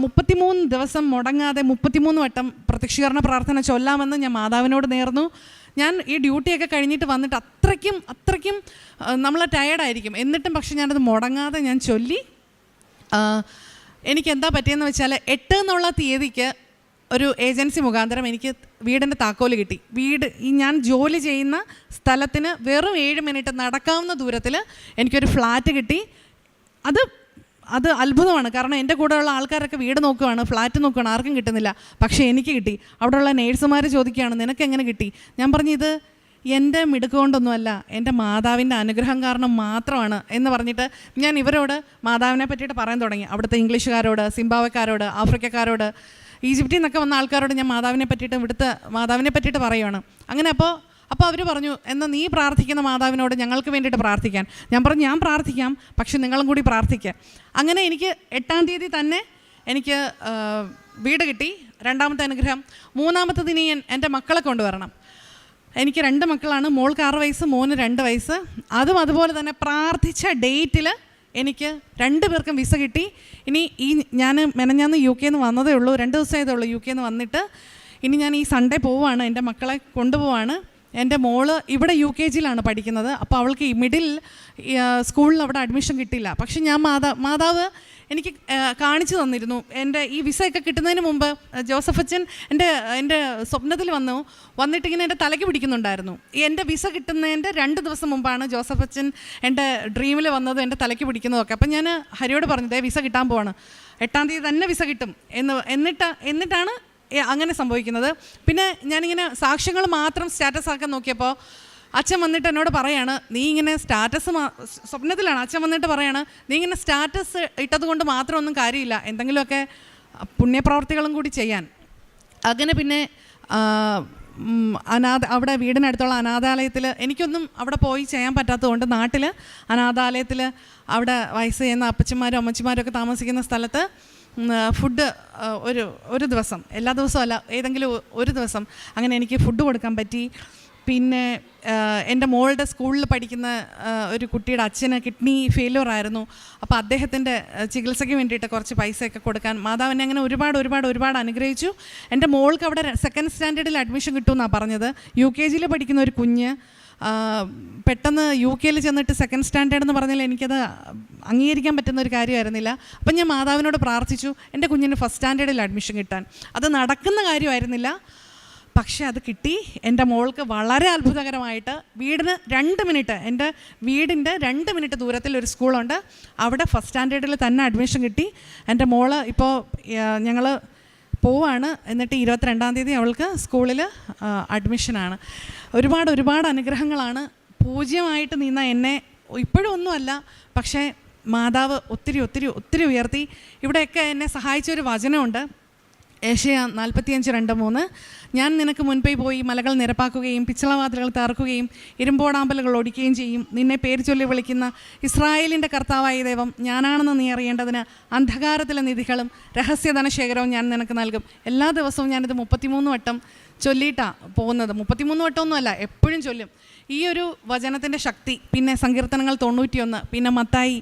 33 ദിവസം മുടങ്ങാതെ 33 വട്ടം പ്രത്യക്ഷീകരണ പ്രാർത്ഥന ചൊല്ലാമെന്ന് ഞാൻ മാതാവിനോട് നേർന്നു. ഞാൻ ഈ ഡ്യൂട്ടിയൊക്കെ കഴിഞ്ഞിട്ട് വന്നിട്ട് അത്രയ്ക്കും നമ്മൾ ടയേർഡായിരിക്കും. എന്നിട്ടും പക്ഷെ ഞാനത് മുടങ്ങാതെ ഞാൻ ചൊല്ലി. എനിക്ക് എന്താ പറ്റിയെന്ന് വെച്ചാൽ 8 എന്നുള്ള തീയതിക്ക് ഒരു ഏജൻസി മുഖാന്തരം എനിക്ക് വീടിൻ്റെ താക്കോല് കിട്ടി. ഞാൻ ജോലി ചെയ്യുന്ന സ്ഥലത്തിന് വെറും 7 മിനിറ്റ് നടക്കാവുന്ന ദൂരത്തിൽ എനിക്കൊരു ഫ്ലാറ്റ് കിട്ടി. അത് അത്ഭുതമാണ്. കാരണം എൻ്റെ കൂടെയുള്ള ആൾക്കാരൊക്കെ വീട് നോക്കുകയാണ്, ഫ്ലാറ്റ് നോക്കുകയാണ്, ആർക്കും കിട്ടുന്നില്ല. പക്ഷേ എനിക്ക് കിട്ടി. അവിടെയുള്ള നേഴ്സുമാർ ചോദിക്കുകയാണ് നിനക്ക് എങ്ങനെ കിട്ടി? ഞാൻ പറഞ്ഞു ഇത് എൻ്റെ മിടുക്ക് കൊണ്ടൊന്നുമല്ല, എൻ്റെ മാതാവിൻ്റെ അനുഗ്രഹം കാരണം മാത്രമാണ് എന്ന് പറഞ്ഞിട്ട് ഞാൻ ഇവരോട് മാതാവിനെ പറ്റിയിട്ട് പറയാൻ തുടങ്ങി. അവിടുത്തെ ഇംഗ്ലീഷുകാരോട്, സിംബാബ്വേക്കാരോട്, ആഫ്രിക്കക്കാരോട്, ഈജിപ്തിൽ നിന്നൊക്കെ വന്ന ആൾക്കാരോട് ഞാൻ മാതാവിനെ പറ്റിയിട്ട് പറയുകയാണ്. അങ്ങനെ അപ്പോൾ അവർ പറഞ്ഞു എന്നാൽ നീ പ്രാർത്ഥിക്കുന്ന മാതാവിനോട് ഞങ്ങൾക്ക് വേണ്ടിയിട്ട് പ്രാർത്ഥിക്കാൻ. ഞാൻ പറഞ്ഞു ഞാൻ പ്രാർത്ഥിക്കാം, പക്ഷെ നിങ്ങളും കൂടി പ്രാർത്ഥിക്കുക. അങ്ങനെ എനിക്ക് 8-ാം തീയതി തന്നെ എനിക്ക് വീട് കിട്ടി. 2ാമത്തെ അനുഗ്രഹം. 3ാമത്തത് ഇനി എൻ്റെ മക്കളെ കൊണ്ടുവരണം. എനിക്ക് 2 മക്കളാണ്. മോൾക്ക് 6 വയസ്സ്, മോന് 2 വയസ്സ്. അതുപോലെ തന്നെ പ്രാർത്ഥിച്ച ഡേറ്റിൽ എനിക്ക് 2 പേർക്കും വിസ കിട്ടി. ഇനി ഞാൻ മെനഞ്ഞാന്ന് UK നിന്ന് വന്നതേ ഉള്ളൂ, 2 ദിവസമായതേ ഉള്ളൂ UK നിന്ന് വന്നിട്ട്. ഇനി ഞാൻ ഈ സൺഡേ പോവുകയാണ്, എൻ്റെ മക്കളെ കൊണ്ടുപോവാണ്. എൻ്റെ മോള് ഇവിടെ UKGയിലാണ് പഠിക്കുന്നത്. അപ്പോൾ അവൾക്ക് ഈ മിഡിൽ സ്കൂളിൽ അവിടെ അഡ്മിഷൻ കിട്ടില്ല. പക്ഷെ ഞാൻ മാതാവ് എനിക്ക് കാണിച്ചു തന്നിരുന്നു. എൻ്റെ ഈ വിസയൊക്കെ കിട്ടുന്നതിന് മുമ്പ് ജോസഫ് അച്ഛൻ എൻ്റെ സ്വപ്നത്തിൽ വന്നിട്ട് ഇങ്ങനെ എൻ്റെ തലയ്ക്ക് പിടിക്കുന്നുണ്ടായിരുന്നു. എൻ്റെ വിസ കിട്ടുന്നതിൻ്റെ 2 ദിവസം മുമ്പാണ് ജോസഫ് അച്ഛൻ എൻ്റെ ഡ്രീമിൽ വന്നതും എൻ്റെ തലയ്ക്ക് പിടിക്കുന്നതൊക്കെ. അപ്പം ഞാൻ ഹരിയോട് പറഞ്ഞു വിസ കിട്ടാൻ പോവാണ്, 8-ാം തീയതി തന്നെ വിസ കിട്ടും എന്നിട്ടാണ് അങ്ങനെ സംഭവിക്കുന്നത്. പിന്നെ ഞാനിങ്ങനെ സാക്ഷ്യങ്ങൾ മാത്രം സ്റ്റാറ്റസ് ആക്കാൻ നോക്കിയപ്പോൾ അച്ഛൻ വന്നിട്ട് എന്നോട് പറയാണ് നീ ഇങ്ങനെ സ്റ്റാറ്റസ് സ്വപ്നത്തിലാണ് അച്ഛൻ വന്നിട്ട് പറയാണ് നീ ഇങ്ങനെ സ്റ്റാറ്റസ് ഇട്ടത് കൊണ്ട് മാത്രമൊന്നും കാര്യമില്ല, എന്തെങ്കിലുമൊക്കെ പുണ്യപ്രവർത്തികളും കൂടി ചെയ്യാൻ. അങ്ങനെ പിന്നെ അവിടെ വീടിനടുത്തുള്ള അനാഥാലയത്തിൽ എനിക്കൊന്നും അവിടെ പോയി ചെയ്യാൻ പറ്റാത്തതുകൊണ്ട് നാട്ടിൽ അനാഥാലയത്തിൽ അവിടെ വയസ്സ് ചെയ്യുന്ന അപ്പച്ചന്മാരും അമ്മച്ചിമാരും ഒക്കെ താമസിക്കുന്ന സ്ഥലത്ത് ഫുഡ് ഒരു ദിവസം, എല്ലാ ദിവസവും അല്ല, ഏതെങ്കിലും ഒരു ദിവസം അങ്ങനെ എനിക്ക് ഫുഡ് കൊടുക്കാൻ പറ്റി. പിന്നെ എൻ്റെ മോളുടെ സ്കൂളിൽ പഠിക്കുന്ന ഒരു കുട്ടിയുടെ അച്ഛന് കിഡ്നി ഫെയിലിയർ ആയിരുന്നു. അപ്പോൾ അദ്ദേഹത്തിൻ്റെ ചികിത്സയ്ക്ക് വേണ്ടിയിട്ട് കുറച്ച് പൈസയൊക്കെ കൊടുക്കാൻ മാതാവിനെ അങ്ങനെ ഒരുപാട് അനുഗ്രഹിച്ചു. എൻ്റെ മോൾക്ക് അവിടെ 2nd സ്റ്റാൻഡേർഡിൽ അഡ്മിഷൻ കിട്ടുമെന്നാണ് പറഞ്ഞത്. UKGയിൽ പഠിക്കുന്ന ഒരു കുഞ്ഞ് പെട്ടെന്ന് UK ചെന്നിട്ട് 2nd സ്റ്റാൻഡേർഡ് എന്ന് പറഞ്ഞാൽ എനിക്കത് അംഗീകരിക്കാൻ പറ്റുന്ന ഒരു കാര്യമായിരുന്നില്ല. അപ്പം ഞാൻ മാതാവിനോട് പ്രാർത്ഥിച്ചു എൻ്റെ കുഞ്ഞിന് 1st സ്റ്റാൻഡേർഡിൽ അഡ്മിഷൻ കിട്ടാൻ. അത് നടക്കുന്ന കാര്യമായിരുന്നില്ല, പക്ഷേ അത് കിട്ടി. എൻ്റെ മോൾക്ക് വളരെ അത്ഭുതകരമായിട്ട് വീടിന് 2 മിനിറ്റ്, എൻ്റെ വീടിൻ്റെ 2 മിനിറ്റ് ദൂരത്തിൽ ഒരു സ്കൂളുണ്ട്, അവിടെ 1st സ്റ്റാൻഡേർഡിൽ തന്നെ അഡ്മിഷൻ കിട്ടി. എൻ്റെ മോള് ഇപ്പോൾ ഞങ്ങൾ പോവാണ്, എന്നിട്ട് 22-ാം തീയതി അവൾക്ക് സ്കൂളിൽ അഡ്മിഷനാണ്. ഒരുപാട് അനുഗ്രഹങ്ങളാണ്. പൂജ്യമായിട്ട് നിന്ന എന്നെ ഇപ്പോഴും ഒന്നുമല്ല, പക്ഷേ മാതാവ് ഒത്തിരി ഉയർത്തി. ഇവിടെയൊക്കെ എന്നെ സഹായിച്ചൊരു വചനമുണ്ട്, ഏശയ്യ 45:2-3. ഞാൻ നിനക്ക് മുൻപേ പോയി മലകൾ നിരപ്പാക്കുകയും പിച്ചളവാതിലുകൾ തകർക്കുകയും ഇരുമ്പോടാമ്പലുകൾ ഒടിക്കുകയും ചെയ്യും. നിന്നെ പേര് ചൊല്ലി വിളിക്കുന്ന ഇസ്രായേലിൻ്റെ കർത്താവായ ദൈവം ഞാനാണെന്ന് നീ അറിയേണ്ടതിന് അന്ധകാരത്തിലെ നിധികളും രഹസ്യധനശേഖരവും ഞാൻ നിനക്ക് നൽകും. എല്ലാ ദിവസവും ഞാനിത് 33 വട്ടം ചൊല്ലിയിട്ടാണ് പോകുന്നത്. 33 വട്ടമൊന്നുമല്ല, എപ്പോഴും ചൊല്ലും. ഈ ഒരു വചനത്തിൻ്റെ ശക്തി. പിന്നെ സങ്കീർത്തനങ്ങൾ 91, പിന്നെ മത്തായി,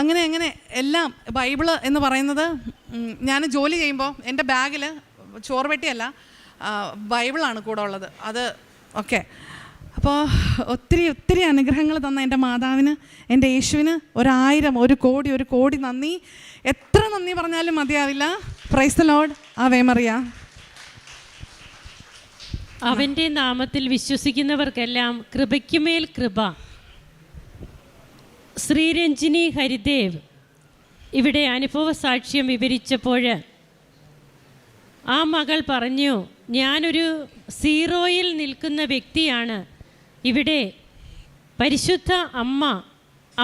അങ്ങനെ എല്ലാം. ബൈബിള് എന്ന് പറയുന്നത്, ഞാൻ ജോലി ചെയ്യുമ്പോൾ എൻ്റെ ബാഗിൽ ചോറുപെട്ടിയല്ല, ബൈബിളാണ് കൂടെ ഉള്ളത്. അത് ഓക്കെ. അപ്പോൾ ഒത്തിരി അനുഗ്രഹങ്ങൾ തന്ന എൻ്റെ മാതാവിന്, എൻ്റെ യേശുവിന് 1000 1 കോടി നന്ദി. എത്ര നന്ദി പറഞ്ഞാലും മതിയാവില്ല. Praise the lord. Ave Maria. അവൻ്റെ നാമത്തിൽ വിശ്വസിക്കുന്നവർക്കെല്ലാം കൃപയ്ക്കുമേൽ കൃപ. ശ്രീരഞ്ജിനി ഹരിദേവ് ഇവിടെ അനുഭവ സാക്ഷ്യം വിവരിച്ചപ്പോൾ ആ മകൾ പറഞ്ഞു, ഞാനൊരു 0-യിൽ നിൽക്കുന്ന വ്യക്തിയാണ്. ഇവിടെ പരിശുദ്ധ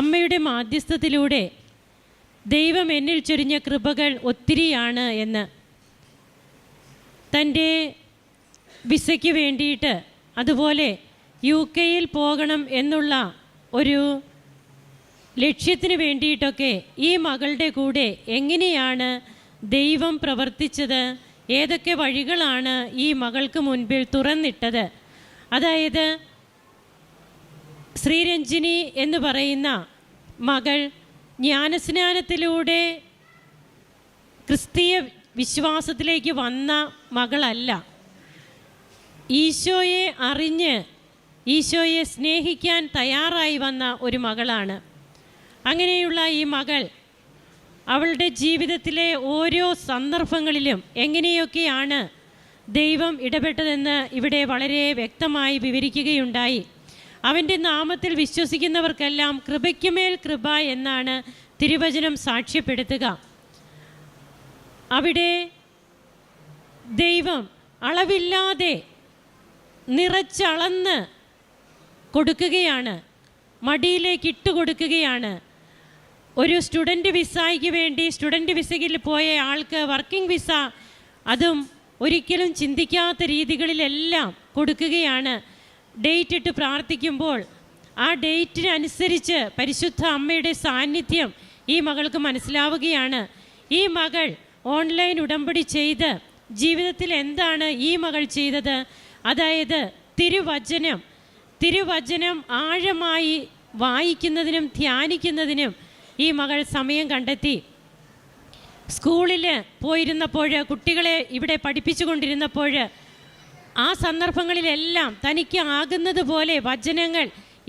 അമ്മയുടെ മാധ്യസ്ഥത്തിലൂടെ ദൈവം എന്നിൽ ചൊരിഞ്ഞ കൃപകൾ ഒത്തിരിയാണ് എന്ന്. തൻ്റെ വിസയ്ക്ക് വേണ്ടിയിട്ട്, അതുപോലെ UK-യിൽ പോകണം എന്നുള്ള ഒരു ലക്ഷ്യത്തിന് വേണ്ടിയിട്ടൊക്കെ ഈ മകളുടെ കൂടെ എങ്ങനെയാണ് ദൈവം പ്രവർത്തിച്ചത്, ഏതൊക്കെ വഴികളാണ് ഈ മകൾക്ക് മുൻപിൽ തുറന്നിട്ടത്. അതായത് ശ്രീരഞ്ജിനി എന്ന് പറയുന്ന മകൾ ജ്ഞാനസ്നാനത്തിലൂടെ ക്രിസ്തീയ വിശ്വാസത്തിലേക്ക് വന്ന മകളല്ല. ഈശോയെ അറിഞ്ഞ് ഈശോയെ സ്നേഹിക്കാൻ തയ്യാറായി വന്ന ഒരു മകളാണ്. അങ്ങനെയുള്ള ഈ മകൾ അവളുടെ ജീവിതത്തിലെ ഓരോ സന്ദർഭങ്ങളിലും എങ്ങനെയൊക്കെയാണ് ദൈവം ഇടപെട്ടതെന്ന് ഇവിടെ വളരെ വ്യക്തമായി വിവരിക്കുകയുണ്ടായി. അവൻ്റെ നാമത്തിൽ വിശ്വസിക്കുന്നവർക്കെല്ലാം കൃപയ്ക്കുമേൽ കൃപ എന്നാണ് തിരുവചനം സാക്ഷ്യപ്പെടുത്തുക. അവിടെ ദൈവം അളവില്ലാതെ നിറച്ചളന്ന് കൊടുക്കുകയാണ്, മടിയിലേക്ക് ഇട്ടുകൊടുക്കുകയാണ്. ഒരു സ്റ്റുഡൻറ്റ് വിസയ്ക്ക് വേണ്ടി സ്റ്റുഡൻറ്റ് വിസയിൽ പോയ ആൾക്ക് വർക്കിംഗ് വിസ, അതും ഒരിക്കലും ചിന്തിക്കാത്ത രീതികളിലെല്ലാം കൊടുക്കുകയാണ്. ഡേറ്റ് ഇട്ട് പ്രാർത്ഥിക്കുമ്പോൾ ആ ഡേറ്റിനനുസരിച്ച് പരിശുദ്ധ അമ്മയുടെ സാന്നിധ്യം ഈ മകൾക്ക് മനസ്സിലാവുകയാണ്. ഈ മകൾ ഓൺലൈൻ ഉടമ്പടി ചെയ്ത് ജീവിതത്തിൽ എന്താണ് ഈ മകൾ ചെയ്തത്? അതായത് തിരുവചനം ആഴമായി വായിക്കുന്നതിനും ധ്യാനിക്കുന്നതിനും ഈ മകൾ സമയം കണ്ടെത്തി. സ്കൂളിൽ പോയിരുന്നപ്പോൾ, കുട്ടികളെ ഇവിടെ പഠിപ്പിച്ചു കൊണ്ടിരുന്നപ്പോൾ, ആ സന്ദർഭങ്ങളിലെല്ലാം തനിക്ക് ആകുന്നത് പോലെ വചനങ്ങൾ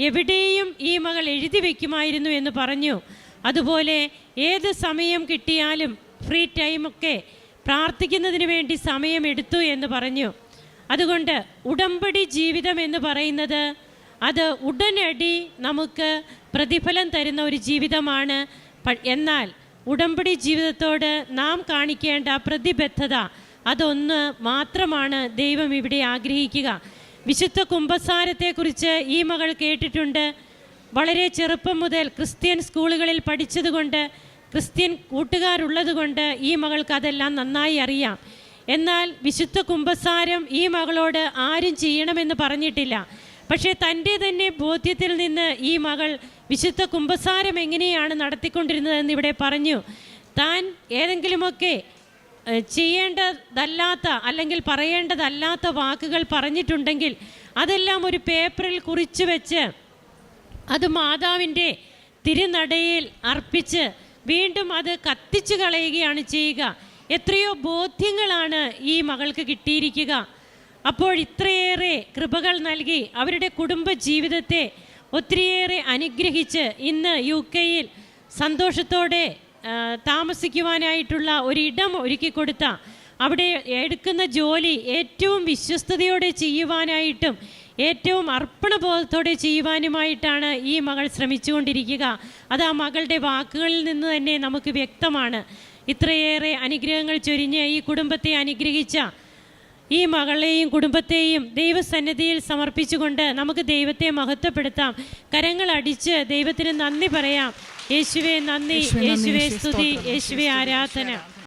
എവിടെയും ഈ മകൾ എഴുതി വയ്ക്കുമായിരുന്നു എന്ന് പറഞ്ഞു. അതുപോലെ ഏത് സമയം കിട്ടിയാലും ഫ്രീ ടൈമൊക്കെ പ്രാർത്ഥിക്കുന്നതിന് വേണ്ടി സമയമെടുത്തു എന്ന് പറഞ്ഞു. അതുകൊണ്ട് ഉടമ്പടി ജീവിതം എന്ന് പറയുന്നത് അത് ഉടനടി നമുക്ക് പ്രതിഫലം തരുന്ന ഒരു ജീവിതമാണ്. എന്നാൽ ഉടമ്പടി ജീവിതത്തോട് നാം കാണിക്കേണ്ട പ്രതിബദ്ധത അതൊന്ന് മാത്രമാണ് ദൈവം ഇവിടെ ആഗ്രഹിക്കുക. വിശുദ്ധ കുമ്പസാരത്തെക്കുറിച്ച് ഈ മകൾ കേട്ടിട്ടുണ്ട്. വളരെ ചെറുപ്പം മുതൽ ക്രിസ്ത്യൻ സ്കൂളുകളിൽ പഠിച്ചതുകൊണ്ട്, ക്രിസ്ത്യൻ കൂട്ടുകാരുള്ളതുകൊണ്ട് ഈ മകൾക്ക് അതെല്ലാം നന്നായി അറിയാം. എന്നാൽ വിശുദ്ധ കുമ്പസാരം ഈ മകളോട് ആരും ചെയ്യണമെന്ന് പറഞ്ഞിട്ടില്ല. പക്ഷേ തൻ്റെ തന്നെ ബോധ്യത്തിൽ നിന്ന് ഈ മകൾ വിശുദ്ധ കുമ്പസാരം എങ്ങനെയാണ് നടത്തിക്കൊണ്ടിരുന്നതെന്ന് ഇവിടെ പറഞ്ഞു. താൻ ഏതെങ്കിലുമൊക്കെ ചെയ്യേണ്ടതല്ലാത്ത അല്ലെങ്കിൽ പറയേണ്ടതല്ലാത്ത വാക്കുകൾ പറഞ്ഞിട്ടുണ്ടെങ്കിൽ അതെല്ലാം ഒരു പേപ്പറിൽ കുറിച്ച് വെച്ച് അത് മാതാവിൻ്റെ തിരുനടയിൽ അർപ്പിച്ച് വീണ്ടും അത് കത്തിച്ചു കളയുകയാണ് ചെയ്യുക. എത്രയോ ബോധ്യങ്ങളാണ് ഈ മകൾക്ക് കിട്ടിയിരിക്കുക. അപ്പോൾ ഇത്രയേറെ കൃപകൾ നൽകി അവരുടെ കുടുംബ ജീവിതത്തെ ഒത്തിരിയേറെ അനുഗ്രഹിച്ച് ഇന്ന് UK-യിൽ സന്തോഷത്തോടെ താമസിക്കുവാനായിട്ടുള്ള ഒരിടം ഒരുക്കി കൊടുത്ത, അവിടെ എടുക്കുന്ന ജോലി ഏറ്റവും വിശ്വസ്തയോടെ ചെയ്യുവാനായിട്ടും ഏറ്റവും അർപ്പണബോധത്തോടെ ചെയ്യുവാനുമായിട്ടാണ് ഈ മകൾ ശ്രമിച്ചുകൊണ്ടിരിക്കുക. അത് ആ മകളുടെ വാക്കുകളിൽ നിന്ന് തന്നെ നമുക്ക് വ്യക്തമാണ്. ഇത്രയേറെ അനുഗ്രഹങ്ങൾ ചൊരിഞ്ഞ് ഈ കുടുംബത്തെ അനുഗ്രഹിച്ച ഈ മകളെയും കുടുംബത്തെയും ദൈവസന്നിധിയിൽ സമർപ്പിച്ചുകൊണ്ട് നമുക്ക് ദൈവത്തെ മഹത്വപ്പെടുത്താം. കരങ്ങളടിച്ച് ദൈവത്തിന് നന്ദി പറയാം. യേശുവേ നന്ദി, യേശുവേ സ്തുതി, യേശുവേ ആരാധന.